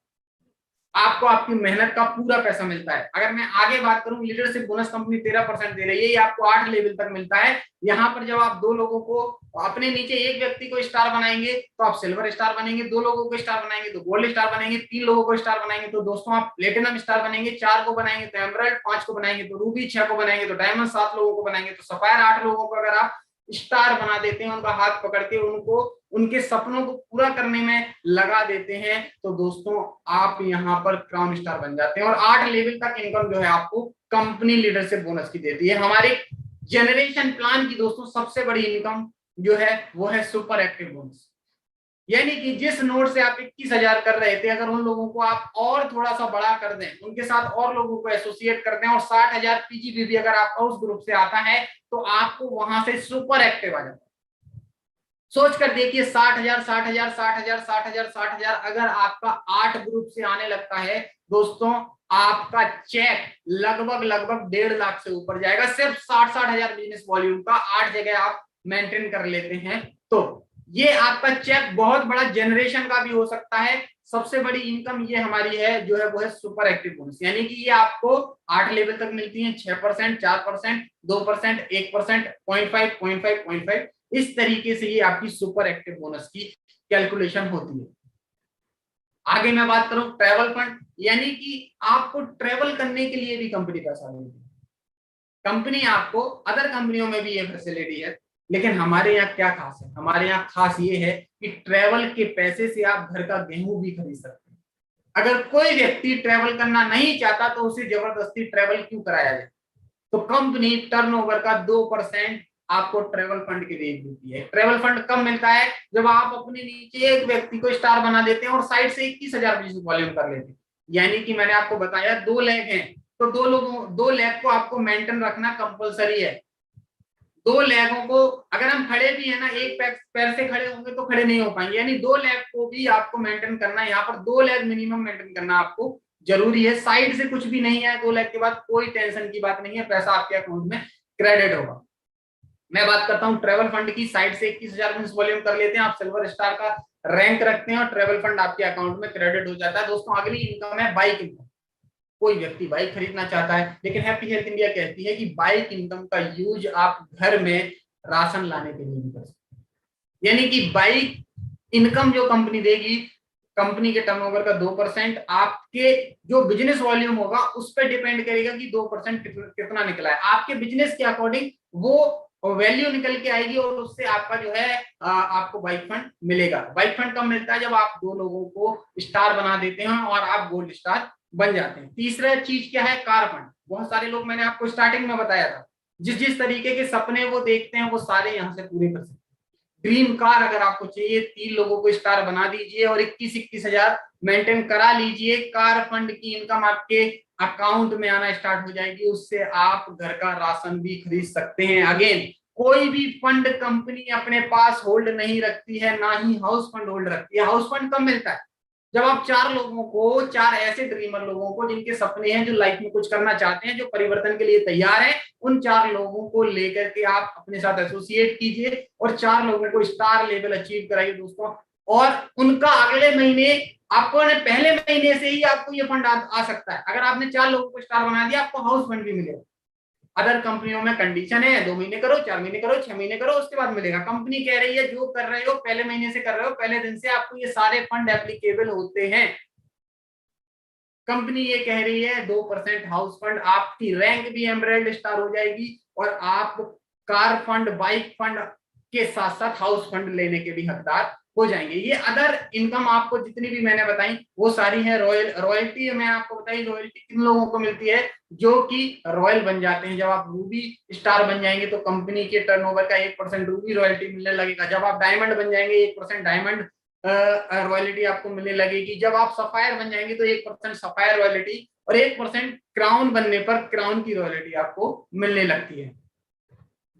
आपको आपकी मेहनत का पूरा पैसा मिलता है। अगर मैं आगे बात करूं, लीडरशिप बोनस कंपनी 13% दे रही है, ये आपको 8 लेवल तक मिलता है। यहाँ पर जब आप 2 लोगों को अपने नीचे, एक व्यक्ति को स्टार बनाएंगे तो आप सिल्वर स्टार बनेंगे, 2 लोगों को स्टार बनाएंगे तो गोल्ड स्टार बनेंगे, 3 लोगों को स्टार बनाएंगे तो दोस्तों आप प्लेटिनम स्टार बनेंगे, 4 को बनाएंगे तो एमराल्ड, 5 को बनाएंगे तो रूबी, 6 को बनाएंगे तो डायमंड, 7 लोगों को बनाएंगे तो सफायर, 8 लोगों को अगर आप स्टार बना देते हैं, उनका हाथ पकड़ के उनको उनके सपनों को पूरा करने में लगा देते हैं, तो दोस्तों आप यहाँ पर क्राउन स्टार बन जाते हैं और 8 लेवल तक इनकम जो है आपको कंपनी लीडरशिप बोनस की देती है। हमारे जनरेशन प्लान की दोस्तों सबसे बड़ी इनकम जो है वो है सुपर एक्टिव बोनस, यानी कि जिस नोट से आप 21,000 कर रहे थे, अगर उन लोगों को आप और थोड़ा सा बड़ा कर दें, उनके साथ और लोगों को एसोसिएट कर दें और 60,000 पीजीबीबी अगर आपका उस ग्रुप से आता है तो आपको वहां से सुपर एक्टिव आ जाता है। सोच कर देखिए 60,000 60,000 60,000 60,000 60,000 अगर आपका 8 ग्रुप से आने लगता है दोस्तों, आपका चेक लगभग 1.5 लाख से ऊपर जाएगा, सिर्फ 60,000 बिजनेस वॉल्यूम का 8 जगह आप मेंटेन कर लेते हैं तो ये आपका चेक बहुत बड़ा जनरेशन का भी हो सकता है। सबसे बड़ी इनकम ये हमारी है जो है वो है सुपर एक्टिव बोनस, यानी कि ये आपको 8 लेवल तक मिलती है, 6%, 4%, 2%, 1%, 0.5, 0.5, 0.5, इस तरीके से ये आपकी सुपर एक्टिव बोनस की कैलकुलेशन होती है। आगे मैं बात करूं ट्रैवल फंड, यानी कि आपको ट्रैवल करने के लिए भी कंपनी पैसा देती है। कंपनी आपको, अदर कंपनियों में भी ये फैसिलिटी है, लेकिन हमारे यहाँ क्या खास है, हमारे यहाँ खास ये है कि ट्रैवल के पैसे से आप घर का गेहूं भी खरीद सकते हैं। अगर कोई व्यक्ति ट्रैवल करना नहीं चाहता तो उसे जबरदस्ती ट्रैवल क्यों कराया जाए, तो कंपनी टर्नओवर का 2% आपको ट्रैवल फंड के दे देती है। ट्रैवल फंड कब मिलता है, जब आप अपने नीचे एक व्यक्ति को स्टार बना देते हैं और साइड से 21,000 बिजनेस वॉल्यूम कर लेते हैं, यानी कि मैंने आपको बताया 2 लाख है तो 2 लाख को आपको मेंटेन रखना कंपलसरी है। 2 लाखों को अगर हम खड़े भी है ना, एक पैर से खड़े होंगे तो खड़े नहीं हो पाएंगे, यानी 2 लाख को भी आपको मेंटेन करना है। यहाँ पर 2 लाख मिनिमम मेंटेन करना आपको जरूरी है। साइड से कुछ भी नहीं है, 2 लाख के बाद कोई टेंशन की बात नहीं है, पैसा आपके अकाउंट में क्रेडिट होगा। मैं बात करता हूँ ट्रैवल फंड की, साइड से 21,000 बिजनेस वॉल्यूम कर लेते हैं, आप सिल्वर स्टार का रैंक रखते हैं और ट्रैवल फंड आपके अकाउंट में क्रेडिट हो जाता है। दोस्तों अगली इनकम है बाइक इनकम। कोई व्यक्ति बाइक खरीदना चाहता है, लेकिन हैप्पी हेल्थ इंडिया कहती है कि बाइक इनकम का यूज आप घर में राशन लाने के लिए भी कर सकते हैं, यानी कि बाइक इनकम जो कंपनी देगी, कंपनी के टर्नओवर का 2% आपके जो बिजनेस वॉल्यूम होगा उस पर डिपेंड करेगा कि 2% कितना निकला है। आपके बिजनेस के अकॉर्डिंग वो वैल्यू निकल के आएगी और उससे आपका जो है आपको बाइक फंड मिलेगा। बाइक फंड कब मिलता है, जब आप 2 लोगों को स्टार बना देते हैं और आप गोल्ड स्टार बन जाते हैं। तीसरा चीज क्या है, कार फंड। बहुत सारे लोग, मैंने आपको स्टार्टिंग में बताया था, जिस जिस तरीके के सपने वो देखते हैं वो सारे यहाँ से पूरे कर सकते हैं। ड्रीम कार अगर आपको चाहिए, 3 लोगों को स्टार बना दीजिए और 21,000 मेंटेन करा लीजिए, कार फंड की इनकम आपके अकाउंट में आना स्टार्ट हो जाएगी, उससे आप घर का राशन भी खरीद सकते हैं। अगेन कोई भी फंड कंपनी अपने पास होल्ड नहीं रखती है, ना ही हाउस फंड होल्ड रखती है। हाउस फंड कब मिलता है, जब आप 4 लोगों को, 4 ऐसे ड्रीमर लोगों को जिनके सपने हैं, जो लाइफ में कुछ करना चाहते हैं, जो परिवर्तन के लिए तैयार है, उन 4 लोगों को लेकर के आप अपने साथ एसोसिएट कीजिए और 4 लोगों को स्टार लेवल अचीव कराइए दोस्तों। और उनका अगले महीने, आपको पहले महीने से ही आपको ये फंड आ सकता है। अगर आपने 4 लोगों को स्टार बना दिया, आपको हाउस फंड भी मिलेगा। अदर कंपनियों में कंडीशन है 2 महीने करो, 4 महीने करो, 6 महीने करो, उसके बाद मिलेगा। कंपनी कह रही है जो कर रहे हो पहले महीने से कर रहे हो, पहले दिन से आपको ये सारे फंड एप्लीकेबल होते हैं। कंपनी ये कह रही है 2% हाउस फंड, आपकी रैंक भी एमराल्ड स्टार हो जाएगी और आप कार फंड, बाइक फंड के साथ साथ हाउस फंड लेने के भी हकदार हो जाएंगे। ये अदर इनकम आपको जितनी भी मैंने बताई वो सारी है। रॉयल्टी मैं आपको बताई, रॉयल्टी किन लोगों को मिलती है, जो कि रॉयल बन जाते हैं। जब आप रूबी स्टार बन जाएंगे तो कंपनी के टर्नओवर का 1% रूबी रॉयल्टी मिलने लगेगा। जब आप डायमंड बन जाएंगे 1% डायमंड रॉयल्टी आपको मिलने लगेगी। जब आप सफायर बन जाएंगे तो 1% सफायर रॉयल्टी और 1% क्राउन बनने पर क्राउन की रॉयल्टी आपको मिलने लगती है।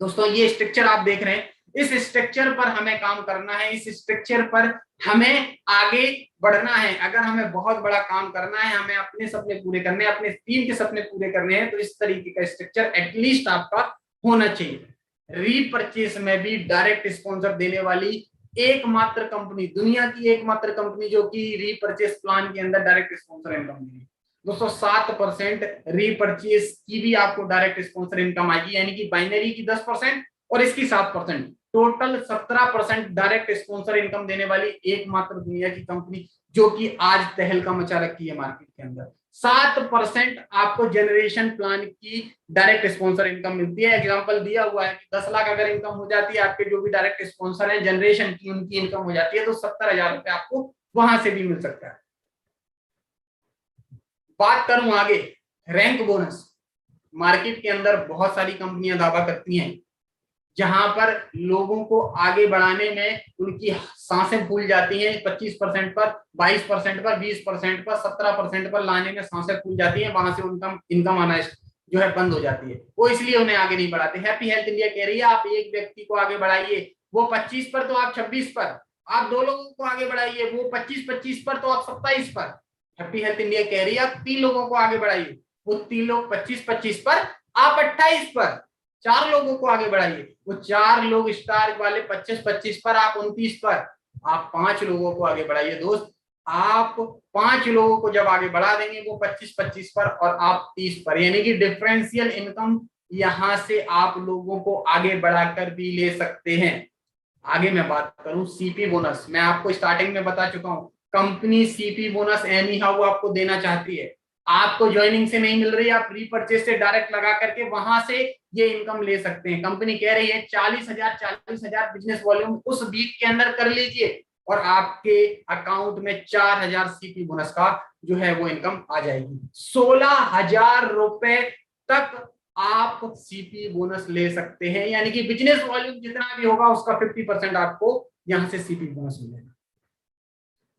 दोस्तों ये स्ट्रक्चर आप देख रहे हैं, इस स्ट्रक्चर पर हमें काम करना है, इस स्ट्रक्चर पर हमें आगे बढ़ना है। अगर हमें बहुत बड़ा काम करना है, हमें अपने सपने पूरे करने हैं, अपने टीम के सपने पूरे करने हैं, तो इस तरीके का स्ट्रक्चर एटलीस्ट आपका होना चाहिए। रीपरचेस में भी डायरेक्ट स्पॉन्सर देने वाली एकमात्र कंपनी, दुनिया की एकमात्र कंपनी जो कि रीपरचेस प्लान के अंदर डायरेक्ट स्पॉन्सर इनकम देगी दोस्तों। 7% रीपरचेस की भी आपको डायरेक्ट स्पॉन्सर इनकम आएगी, यानी कि बाइनरी की 10% और इसकी 7%, टोटल 17% डायरेक्ट स्पॉन्सर इनकम देने वाली एकमात्र दुनिया की कंपनी जो कि आज तहलका मचा रखी है मार्केट के अंदर। 7% आपको जनरेशन प्लान की डायरेक्ट स्पॉन्सर इनकम मिलती है। एग्जांपल दिया हुआ है कि 10 लाख अगर इनकम हो जाती है आपके जो भी डायरेक्ट स्पॉन्सर हैं जनरेशन की, उनकी इनकम हो जाती है तो 70,000 रुपए आपको वहां से भी मिल सकता है। बात करूं आगे रैंक बोनस, मार्केट के अंदर बहुत सारी कंपनियां दावा करती हैं जहां पर लोगों को आगे बढ़ाने में उनकी सांसें फूल जाती हैं। 25% पर, 22% पर, 20% पर, 17% पर लाने में सांसें फूल जाती हैं, वहां से उनका इनकम आना जो है बंद हो जाती है। वो इसलिए उन्हें आगे नहीं बढ़ाते। हैप्पी हेल्थ इंडिया कह रही है आप एक व्यक्ति को आगे बढ़ाइए, वो 25 पर तो आप 26 पर, आप 2 लोगों को आगे बढ़ाइए, वो 25 पर तो आप 27 पर। हैप्पी हेल्थ इंडिया कह रही है आप 3 लोगों को आगे बढ़ाइए, वो 3 लोग 25 पर, आप 28 पर। 4 लोगों को आगे बढ़ाइए, वो 4 लोग स्टार वाले 25 पर, आप 29 पर। आप 5 लोगों को आगे बढ़ाइए दोस्त, आप 5 लोगों को जब आगे बढ़ा देंगे वो 25 पर और आप 30 पर, यानी कि डिफरेंशियल इनकम यहां से आप लोगों को आगे बढ़ाकर भी ले सकते हैं। आगे मैं बात करूं सीपी बोनस, मैं आपको स्टार्टिंग में बता चुका हूं company CP bonus any how आपको देना चाहती है। आपको ज्वाइनिंग से नहीं मिल रही, आप रीपरचेज से डायरेक्ट लगा करके वहां से ये इनकम ले सकते हैं। कंपनी कह रही है 40,000 बिजनेस वॉल्यूम उस वीक के अंदर कर लीजिए और आपके अकाउंट में 4,000 सीपी बोनस का जो है वो इनकम आ जाएगी। 16,000 रुपए तक आप सीपी बोनस ले सकते हैं, यानी कि बिजनेस वॉल्यूम जितना भी होगा उसका 50% आपको यहां से सीपी बोनस मिलेगा।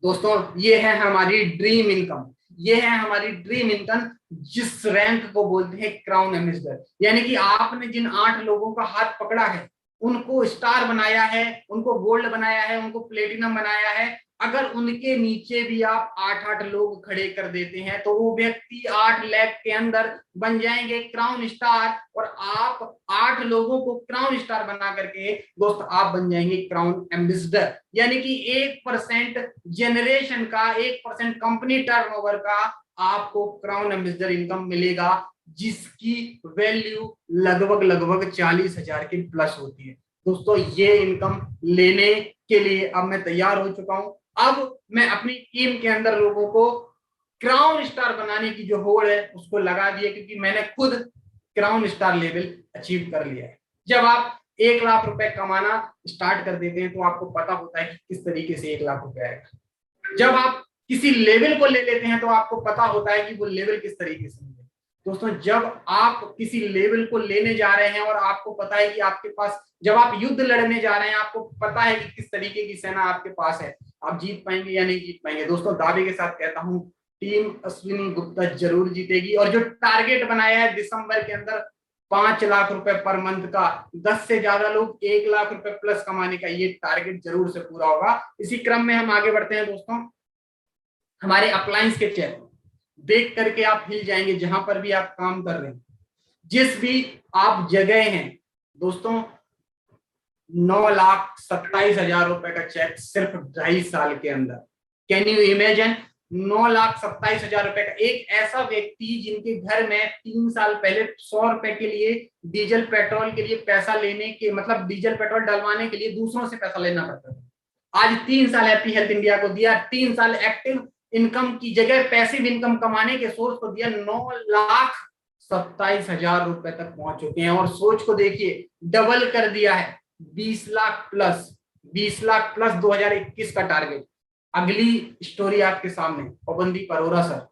दोस्तों ये है हमारी ड्रीम इनकम, ये है हमारी ड्रीम इनकम जिस रैंक को बोलते हैं क्राउन एम्बेसडर, यानी कि आपने जिन 8 लोगों का हाथ पकड़ा है, उनको स्टार बनाया है, उनको गोल्ड बनाया है, उनको प्लेटिनम बनाया है। अगर उनके नीचे भी आप 8-8 लोग खड़े कर देते हैं तो वो व्यक्ति 8 लाख के अंदर बन जाएंगे क्राउन स्टार, और आप 8 लोगों को क्राउन स्टार बना करके दोस्त आप बन जाएंगे क्राउन एम्बेसडर। यानी कि 1% जनरेशन का, 1% कंपनी टर्नओवर का आपको क्राउन एम्बेसडर इनकम मिलेगा, जिसकी वैल्यू लगभग 40,000 के प्लस होती है। दोस्तों ये इनकम लेने के लिए अब मैं तैयार हो चुका हूं। अब मैं अपनी टीम के अंदर लोगों को क्राउन स्टार बनाने की जो होड़ है उसको लगा दिया, क्योंकि मैंने खुद क्राउन स्टार लेवल अचीव कर लिया है। जब आप 1 लाख रुपए कमाना स्टार्ट कर देते हैं तो आपको पता होता है कि किस तरीके से 1 लाख रुपए आएगा। जब आप किसी लेवल को ले लेते हैं तो आपको पता होता है कि वो लेवल किस तरीके से मिलेगा। दोस्तों जब आप किसी लेवल को लेने जा रहे हैं और आपको पता है कि आपके पास, जब आप युद्ध लड़ने जा रहे हैं, आपको पता है कि किस तरीके की सेना आपके पास है, आप जीत पाएंगे या नहीं जीत पाएंगे। दोस्तों दावे के साथ कहता हूं टीम अश्विनी गुप्ता जरूर जीतेगी। और जो टारगेट बनाया है दिसंबर के अंदर 5 लाख रुपए पर मंथ का, 10 से ज्यादा लोग 1 लाख रुपए प्लस कमाने का, ये टारगेट जरूर से पूरा होगा। इसी क्रम में हम आगे बढ़ते हैं दोस्तों। हमारे अप्लायंस के चेक देख करके आप हिल जाएंगे जहां पर भी आप काम कर रहे हैं, जिस भी आप जगह हैं दोस्तों। 9,27,000 रुपए का चेक सिर्फ 2.5 साल के अंदर। कैन यू इमेजिन 9,27,000 रुपए का एक ऐसा व्यक्ति जिनके घर में 3 साल पहले 100 रुपए के लिए डीजल पेट्रोल के लिए पैसा लेने के, मतलब डीजल पेट्रोल डलवाने के लिए दूसरों से पैसा लेना पड़ता था, आज 3 साल हैप्पी हेल्थ इंडिया को दिया, 3 साल एक्टिव इनकम की जगह पैसिव इनकम कमाने के सोर्स को दिया, 9,27,000 रुपए तक पहुंच चुके हैं। और सोच को देखिए, डबल कर दिया है, 20 लाख प्लस 2021 का टारगेट। अगली स्टोरी आपके सामने, पवनदीप अरोरा सर।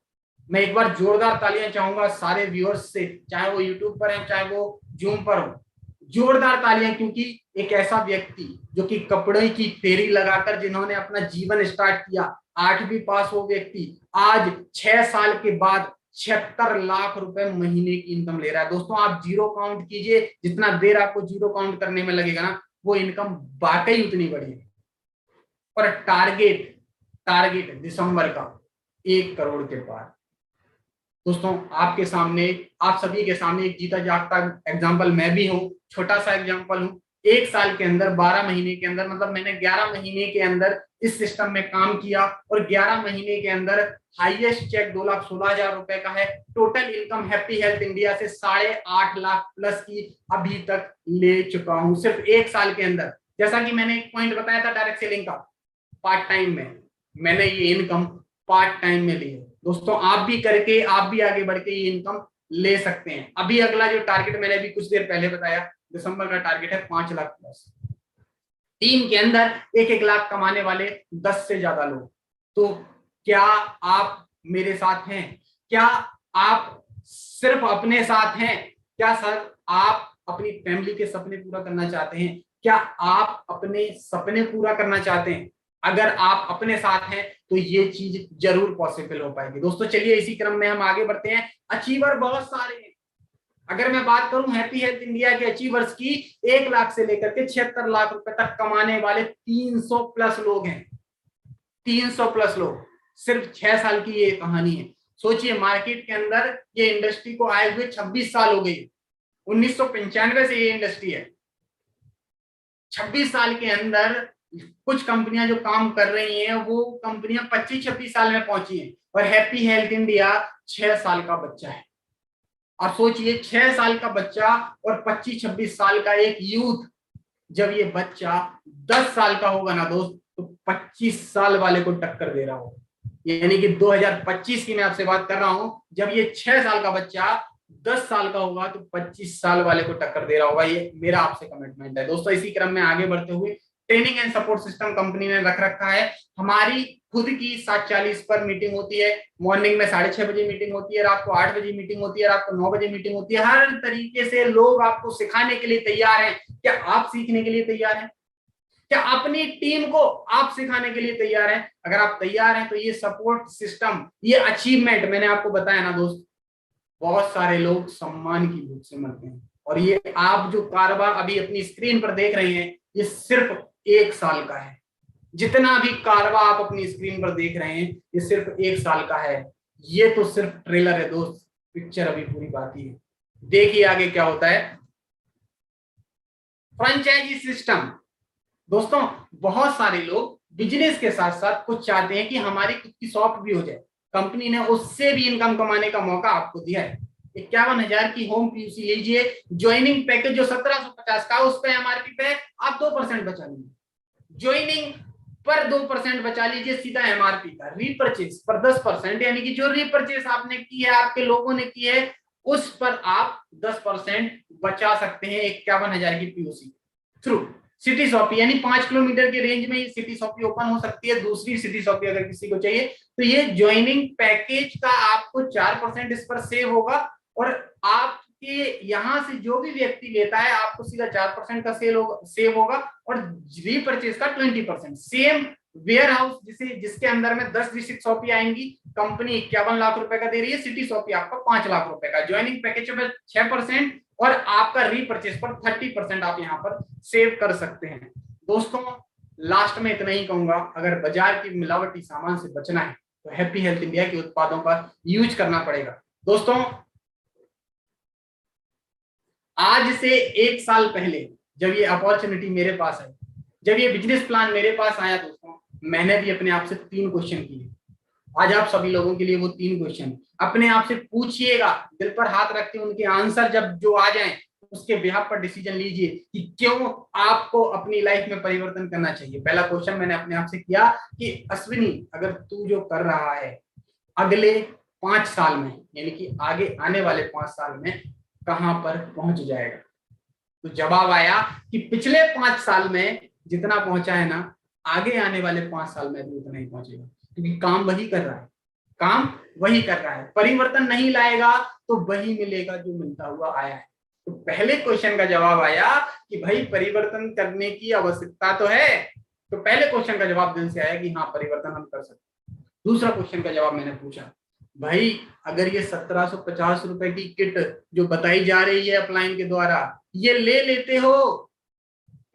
मैं एक बार जोरदार तालियां चाहूंगा सारे व्यूअर्स से, चाहे वो यूट्यूब पर है चाहे वो जूम पर हो, जोरदार तालियां, क्योंकि एक ऐसा व्यक्ति जो कि कपड़े की फेरी लगाकर जिन्होंने अपना जीवन स्टार्ट किया, 8वीं पास वो व्यक्ति आज 6 साल के बाद 76 लाख रुपए महीने की इनकम ले रहा है। दोस्तों आप जीरो काउंट कीजिए, जितना देर आपको जीरो काउंट करने में लगेगा ना, वो इनकम वाकई उतनी बड़ी है। और टारगेट दिसंबर का 1 करोड़ के पार। दोस्तों आपके सामने, आप सभी के सामने एक जीता जागता एग्जांपल मैं भी हूं, छोटा सा एग्जांपल हूं। 1 साल के अंदर 12 महीने के अंदर, मतलब मैंने 11 महीने के अंदर इस सिस्टम में काम किया और 11 महीने के अंदर हाईएस्ट चेक 2,16,000 रुपए का है। Total income happy health India से 8.5 लाख प्लस की अभी तक ले चुका हूं, सिर्फ 1 साल के अंदर। जैसा कि मैंने एक पॉइंट बताया था डायरेक्ट सेलिंग का, पार्ट टाइम में मैंने ये इनकम पार्ट टाइम में ली है। दोस्तों आप भी करके, आप भी आगे बढ़ के ये इनकम ले सकते हैं। अभी अगला जो टारगेट मैंने अभी कुछ देर पहले बताया, दिसंबर का टारगेट है 5 लाख प्लस। टीम के अंदर 1-1 लाख कमाने वाले 10 से ज्यादा लोग। तो क्या आप मेरे साथ हैं? क्या आप सिर्फ अपने साथ हैं? क्या सर आप अपनी फैमिली के सपने पूरा करना चाहते हैं? क्या आप अपने सपने पूरा करना चाहते हैं? अगर आप अपने साथ हैं तो ये चीज जरूर पॉसिबल हो पाएगी। दोस्तों चलिए इसी क्रम में हम आगे बढ़ते हैं। अचीवर बहुत सारे हैं। अगर मैं बात करूं हैप्पी हेल्थ इंडिया के अचीवर्स की, 1 लाख से लेकर के 76 लाख रुपए तक कमाने वाले 300 प्लस लोग हैं। 300 प्लस लोग, सिर्फ 6 साल की ये कहानी है। सोचिए मार्केट के अंदर ये इंडस्ट्री को आए हुए 26 साल हो गई। 1995 से ये इंडस्ट्री है। 26 साल के अंदर कुछ कंपनियां जो काम कर रही हैं वो कंपनियां 25-26 साल में पहुंची हैं, और हैप्पी हेल्थ इंडिया 6 साल का बच्चा है। और सोचिए 6 साल का बच्चा और 25-26 साल का एक यूथ, जब ये बच्चा 10 साल का होगा ना दोस्त, तो 25 साल वाले को टक्कर दे रहा होगा। यानी कि 2025 की मैं आपसे बात कर रहा हूं, जब ये 6 साल का बच्चा 10 साल का होगा तो 25 साल वाले को टक्कर दे रहा होगा। ये मेरा आपसे कमिटमेंट है। दोस्तों इसी क्रम में आगे बढ़ते हुए, training and support system company ने रख रखा है। हमारी खुद की 7:40 पर मीटिंग होती है। मॉर्निंग में 6:30 बजे मीटिंग होती है, रात को 8 बजे मीटिंग होती है, रात को 9 बजे मीटिंग होती है। हर तरीके से लोग आपको सिखाने के लिए तैयार हैं। क्या आप सीखने के लिए तैयार हैं? क्या अपनी टीम को आप सिखाने के लिए तैयार हैं? अगर आप तैयार हैं तो ये सपोर्ट सिस्टम, ये अचीवमेंट मैंने आपको बताया ना दोस्त, बहुत सारे लोग सम्मान की भूख से मरते हैं। और ये आप जो कारवा अभी अपनी स्क्रीन पर देख रहे हैं, ये सिर्फ 1 साल का है। जितना भी कारवा आप अपनी स्क्रीन पर देख रहे हैं, ये सिर्फ 1 साल का है। ये तो सिर्फ ट्रेलर है दोस्त, पिक्चर अभी पूरी बाकी है। देखिए आगे क्या होता है। Franchisee system. दोस्तों बहुत सारे लोग बिजनेस के साथ साथ कुछ चाहते हैं कि हमारी खुद की शॉप भी हो जाए। कंपनी ने उससे भी इनकम कमाने का मौका आपको दिया है। 51,000 की होम पीयूसी लीजिए, ज्वाइनिंग पैकेज जो 1750 का, उस पे एमआरपी पे आप 2% बचा लीजिए। ज्वाइनिंग पर 2% बचा लीजिए सीधा एमआरपी का। रीपरचेज पर 10%, यानी कि जो रीपरचेज आपने की है, आपके लोगों ने की है, उस पर आप 10% बचा सकते हैं 51,000 की पीयूसी थ्रू सिटी शॉपी। यानी 5 किलोमीटर के रेंज में सिटी शॉपी ओपन हो सकती है। दूसरी सिटी शॉपी अगर किसी को चाहिए तो ये ज्वाइनिंग पैकेज का आपको 4% इस पर सेव होगा, और आपके यहां से जो भी व्यक्ति लेता है आपको सीधा 4% का सेव होगा, और रीपरचेज का 20%। सेम वेयर हाउस जिसके अंदर में 10 डिस्ट्रिक्ट शॉपी आएंगी, कंपनी 51 लाख रुपए का दे रही है, सिटी शॉपी आपका 5 लाख रुपए का। ज्वाइनिंग पैकेज पर 6% और आपका रीपरचेज पर 30% आप यहां पर सेव कर सकते हैं। दोस्तों लास्ट में इतना ही कहूंगा, अगर बाजार की मिलावटी सामान से बचना है तो हैप्पी हेल्थ इंडिया के उत्पादों का यूज करना पड़ेगा। दोस्तों आज से 1 साल पहले जब ये अपॉर्चुनिटी मेरे पास आई, जब ये बिजनेस प्लान मेरे पास आया दोस्तों, मैंने भी अपने आप से 3 क्वेश्चन किए। आज आप सभी लोगों के लिए वो 3 क्वेश्चन अपने आप से पूछिएगा, दिल पर हाथ रख के उनके आंसर जब जो आ जाएं उसके बिहाफ पर डिसीजन लीजिए कि क्यों आपको अपनी लाइफ में परिवर्तन करना चाहिए। पहला क्वेश्चन मैंने अपने आप से किया कि अश्विनी, अगर तू जो कर रहा है अगले 5 साल में, यानी कि आगे आने वाले 5 साल में कहां पर पहुंच जाएगा? तो जवाब आया कि पिछले 5 साल में जितना पहुंचा है ना, आगे आने वाले 5 साल में भी उतना ही पहुंचेगा, क्योंकि काम वही कर रहा है, काम वही कर रहा है। परिवर्तन नहीं लाएगा तो वही मिलेगा जो मिलता हुआ आया है। तो पहले क्वेश्चन का जवाब आया कि भाई परिवर्तन करने की आवश्यकता तो है। तो पहले क्वेश्चन का जवाब दिल से आया कि हाँ परिवर्तन हम कर सकते हैं। दूसरा क्वेश्चन का जवाब मैंने पूछा, भाई अगर ये 1750 रुपए की किट जो बताई जा रही है अपलाइन के द्वारा, ये ले लेते हो,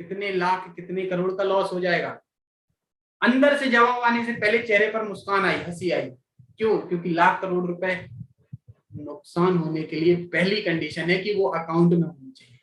कितने लाख कितने करोड़ का लॉस हो जाएगा। अंदर से जवाब आने से पहले चेहरे पर मुस्कान आई, हंसी आई। क्यों? क्योंकि लाख करोड़ रुपए नुकसान होने के लिए पहली कंडीशन है कि वो अकाउंट में होनी चाहिए।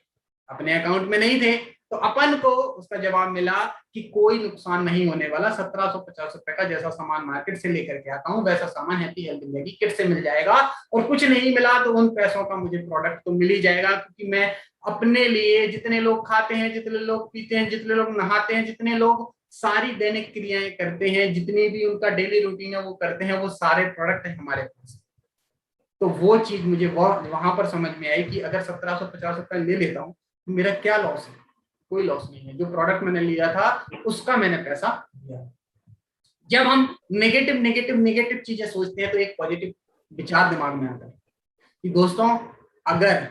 अपने अकाउंट में नहीं थे तो अपन को उसका जवाब मिला कि कोई नुकसान नहीं होने वाला। 1750 रुपए का जैसा सामान मार्केट से लेकर के आता हूँ वैसा सामान हैप्पी हेल्थ इंडिया की किट से मिल जाएगा, और कुछ नहीं मिला तो उन पैसों का मुझे प्रोडक्ट तो मिल ही जाएगा, क्योंकि मैं अपने लिए, जितने लोग खाते हैं, जितने लोग पीते हैं, जितने लोग नहाते हैं, जितने लोग सारी दैनिक क्रियाएं करते हैं, जितनी भी उनका डेली रूटीन है वो करते हैं, वो सारे प्रोडक्ट है हमारे पास। तो वो चीज मुझे वहां पर समझ में आई कि अगर 1750 रुपए ले लेता हूँ तो मेरा क्या लॉस है? कोई लॉस नहीं है। जो प्रोडक्ट मैंने लिया था उसका मैंने पैसा दिया। जब हम नेगेटिव नेगेटिव नेगेटिव चीजें सोचते हैं तो एक पॉजिटिव विचार दिमाग में आता है कि दोस्तों अगर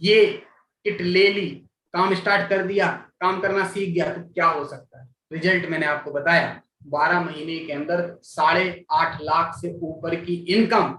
ये किट ले ली, काम स्टार्ट कर दिया, काम करना सीख गया तो क्या हो सकता है। रिजल्ट मैंने आपको बताया, 12 महीने के अंदर 8.5 लाख से ऊपर की इनकम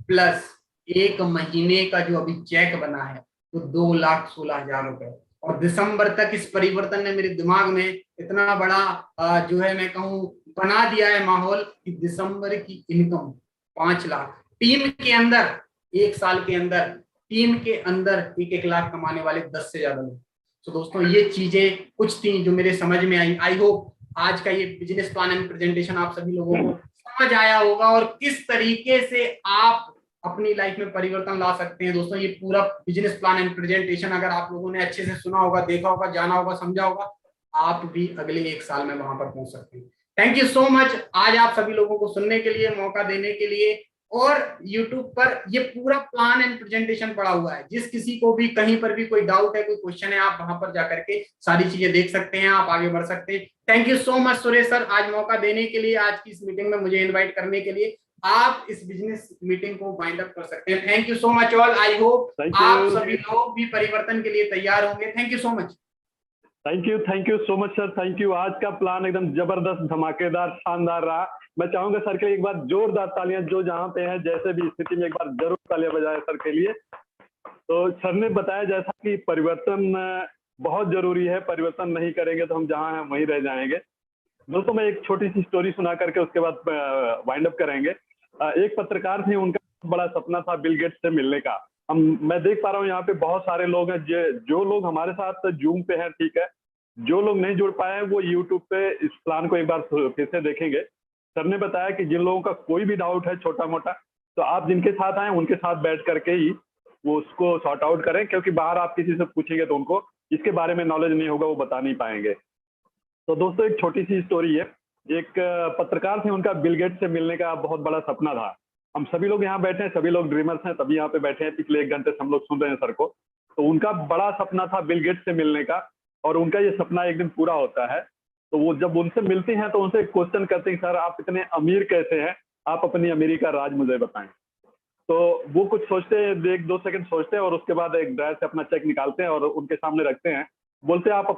प्लस 1 महीने का जो अभी चेक बना है तो 2,16,000 रुपए। और दिसंबर तक इस परिवर्तन ने मेरे दिमाग में इतना बड़ा जो है मैं कहूँ बना दिया है माहौल कि दिसंबर की इनकम 5 लाख। टीम के अंदर 1 साल के अंदर टीम के अंदर 1 लाख कमाने वाले 10 से ज्यादा लोग। तो दोस्तों ये चीजें कुछ थी जो मेरे समझ में आई। आई होप आज का ये बिजनेस प्लान एंड प्रेजेंटेशन आप सभी लोगों को समझ आया होगा और किस तरीके से आप अपनी लाइफ में परिवर्तन ला सकते हैं। दोस्तों ये पूरा बिजनेस प्लान एंड प्रेजेंटेशन अगर आप लोगों ने अच्छे से सुना होगा, देखा होगा, जाना होगा, समझा होगा, आप भी अगले 1 साल में वहां पर पहुंच सकते हैं। थैंक यू सो मच आज आप सभी लोगों को सुनने के लिए, मौका देने के लिए। और YouTube पर ये पूरा प्लान एंड प्रेजेंटेशन पड़ा हुआ है। जिस किसी को भी कहीं पर भी कोई डाउट है, कोई क्वेश्चन है, आप वहां पर जाकर के सारी चीजें देख सकते हैं, आप आगे बढ़ सकते हैं। Thank you so much Suresh sir आज मौका देने के लिए, आज की इस मीटिंग में मुझे इन्वाइट करने के लिए। आप इस बिजनेस मीटिंग को वाइंड अप कर सकते हैं। Thank you so much all. I hope आप सभी लोग भी परिवर्तन के लिए तैयार होंगे। Thank you so much. Thank you so much sir, thank you. आज का प्लान एकदम जबरदस्त, धमाकेदार, शानदार रहा। मैं चाहूंगा सर के लिए एक बार जोरदार तालियां, जो जहां पे हैं जैसे भी स्थिति में, एक बार जरूर तालियां बजाएं सर के लिए। तो सर ने बताया जैसा कि परिवर्तन बहुत जरूरी है, परिवर्तन नहीं करेंगे तो हम जहां हैं वहीं रह जाएंगे। दोस्तों मैं एक छोटी सी स्टोरी सुना करके उसके बाद वाइंड अप करेंगे। एक पत्रकार थे, उनका बड़ा सपना था बिल गेट्स से मिलने का। मैं देख पा रहा हूँ यहाँ पे बहुत सारे लोग हैं, जो लोग हमारे साथ जूम पे हैं, ठीक है, जो लोग नहीं जुड़ पाए हैं वो यूट्यूब पे इस प्लान को एक बार फिर से देखेंगे। सर ने बताया कि जिन लोगों का कोई भी डाउट है छोटा मोटा, तो आप जिनके साथ आए उनके साथ बैठ करके ही वो उसको सॉर्ट आउट करें, क्योंकि बाहर आप किसी से पूछेंगे तो उनको इसके बारे में नॉलेज नहीं होगा, वो बता नहीं पाएंगे। तो दोस्तों एक छोटी सी स्टोरी है। एक पत्रकार थे, उनका बिल गेट्स से मिलने का बहुत बड़ा सपना था। हम सभी लोग यहाँ बैठे हैं, सभी लोग ड्रीमर्स हैं, तभी यहाँ पे बैठे हैं। पिछले 1 घंटे से हम लोग सुन रहे हैं सर को। तो उनका बड़ा सपना था बिल गेट्स से मिलने का, और उनका ये सपना एक दिन पूरा होता है। तो वो जब उनसे मिलते हैं तो उनसे क्वेश्चन करते हैं, सर आप इतने अमीर कैसे हैं, आप अपनी अमीरी का राज मुझे बताएं। तो वो कुछ सोचते हैं, 1-2 सेकंड सोचते हैं और उसके बाद एक ड्रायर से अपना चेक निकालते हैं और उनके सामने रखते हैं। बोलते हैं आप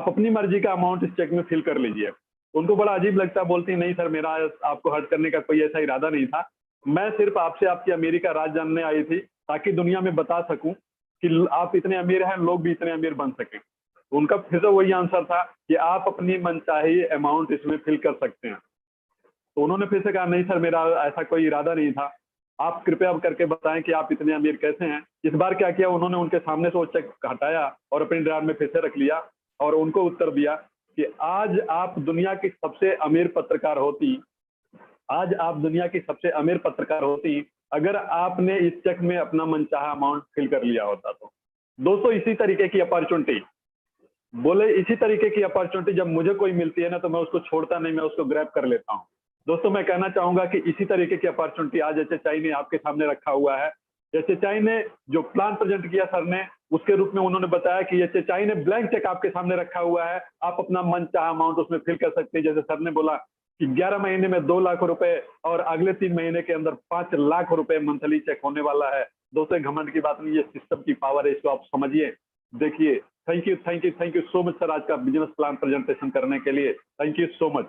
अपनी मर्जी का अमाउंट इस चेक में फिल कर लीजिए। उनको बड़ा अजीब लगता है, बोलती है नहीं सर, मेरा आपको हर्ट करने का कोई ऐसा इरादा नहीं था, मैं सिर्फ आपसे आपकी अमीरी का राज जानने आई थी, ताकि दुनिया में बता सकूं कि आप इतने अमीर हैं, लोग भी इतने अमीर बन सकें। तो उनका फिर से वही आंसर था कि आप अपनी मनचाही अमाउंट इसमें फिल कर सकते हैं। तो उन्होंने फिर से कहा नहीं सर, मेरा ऐसा कोई इरादा नहीं था, आप कृपया करके बताएं कि आप इतने अमीर कैसे हैं। इस बार क्या किया, उन्होंने उनके सामने से वो चेक हटाया और अपनी ड्रायर में फिर से रख लिया और उनको उत्तर दिया कि आज आप दुनिया की सबसे अमीर पत्रकार होती अगर आपने इस चेक में अपना मनचाहा अमाउंट फिल कर लिया होता। तो दोस्तों इसी तरीके की अपॉर्चुनिटी जब मुझे कोई मिलती है ना, तो मैं उसको छोड़ता नहीं, मैं उसको ग्रैब कर लेता हूँ। दोस्तों मैं कहना चाहूंगा कि इसी तरीके की अपॉर्चुनिटी आज एचएचआई ने आपके सामने रखा हुआ है। एचएचआई ने जो प्लान प्रेजेंट किया सर ने, उसके रूप में उन्होंने बताया कि एचएचआई ने ब्लैंक चेक आपके सामने रखा हुआ है, आप अपना मनचाहा अमाउंट उसमें फिल कर सकते हैं। जैसे सर ने बोला कि 11 महीने में 2 लाख रुपए और अगले 3 महीने के अंदर 5 लाख रुपए मंथली चेक होने वाला है। दोस्तों घमंड की बात नहीं, ये सिस्टम की पावर है, इसको आप समझिए, देखिए। Thank you so much sir आज का बिजनेस प्लान प्रेजेंटेशन करने के लिए। Thank you so much.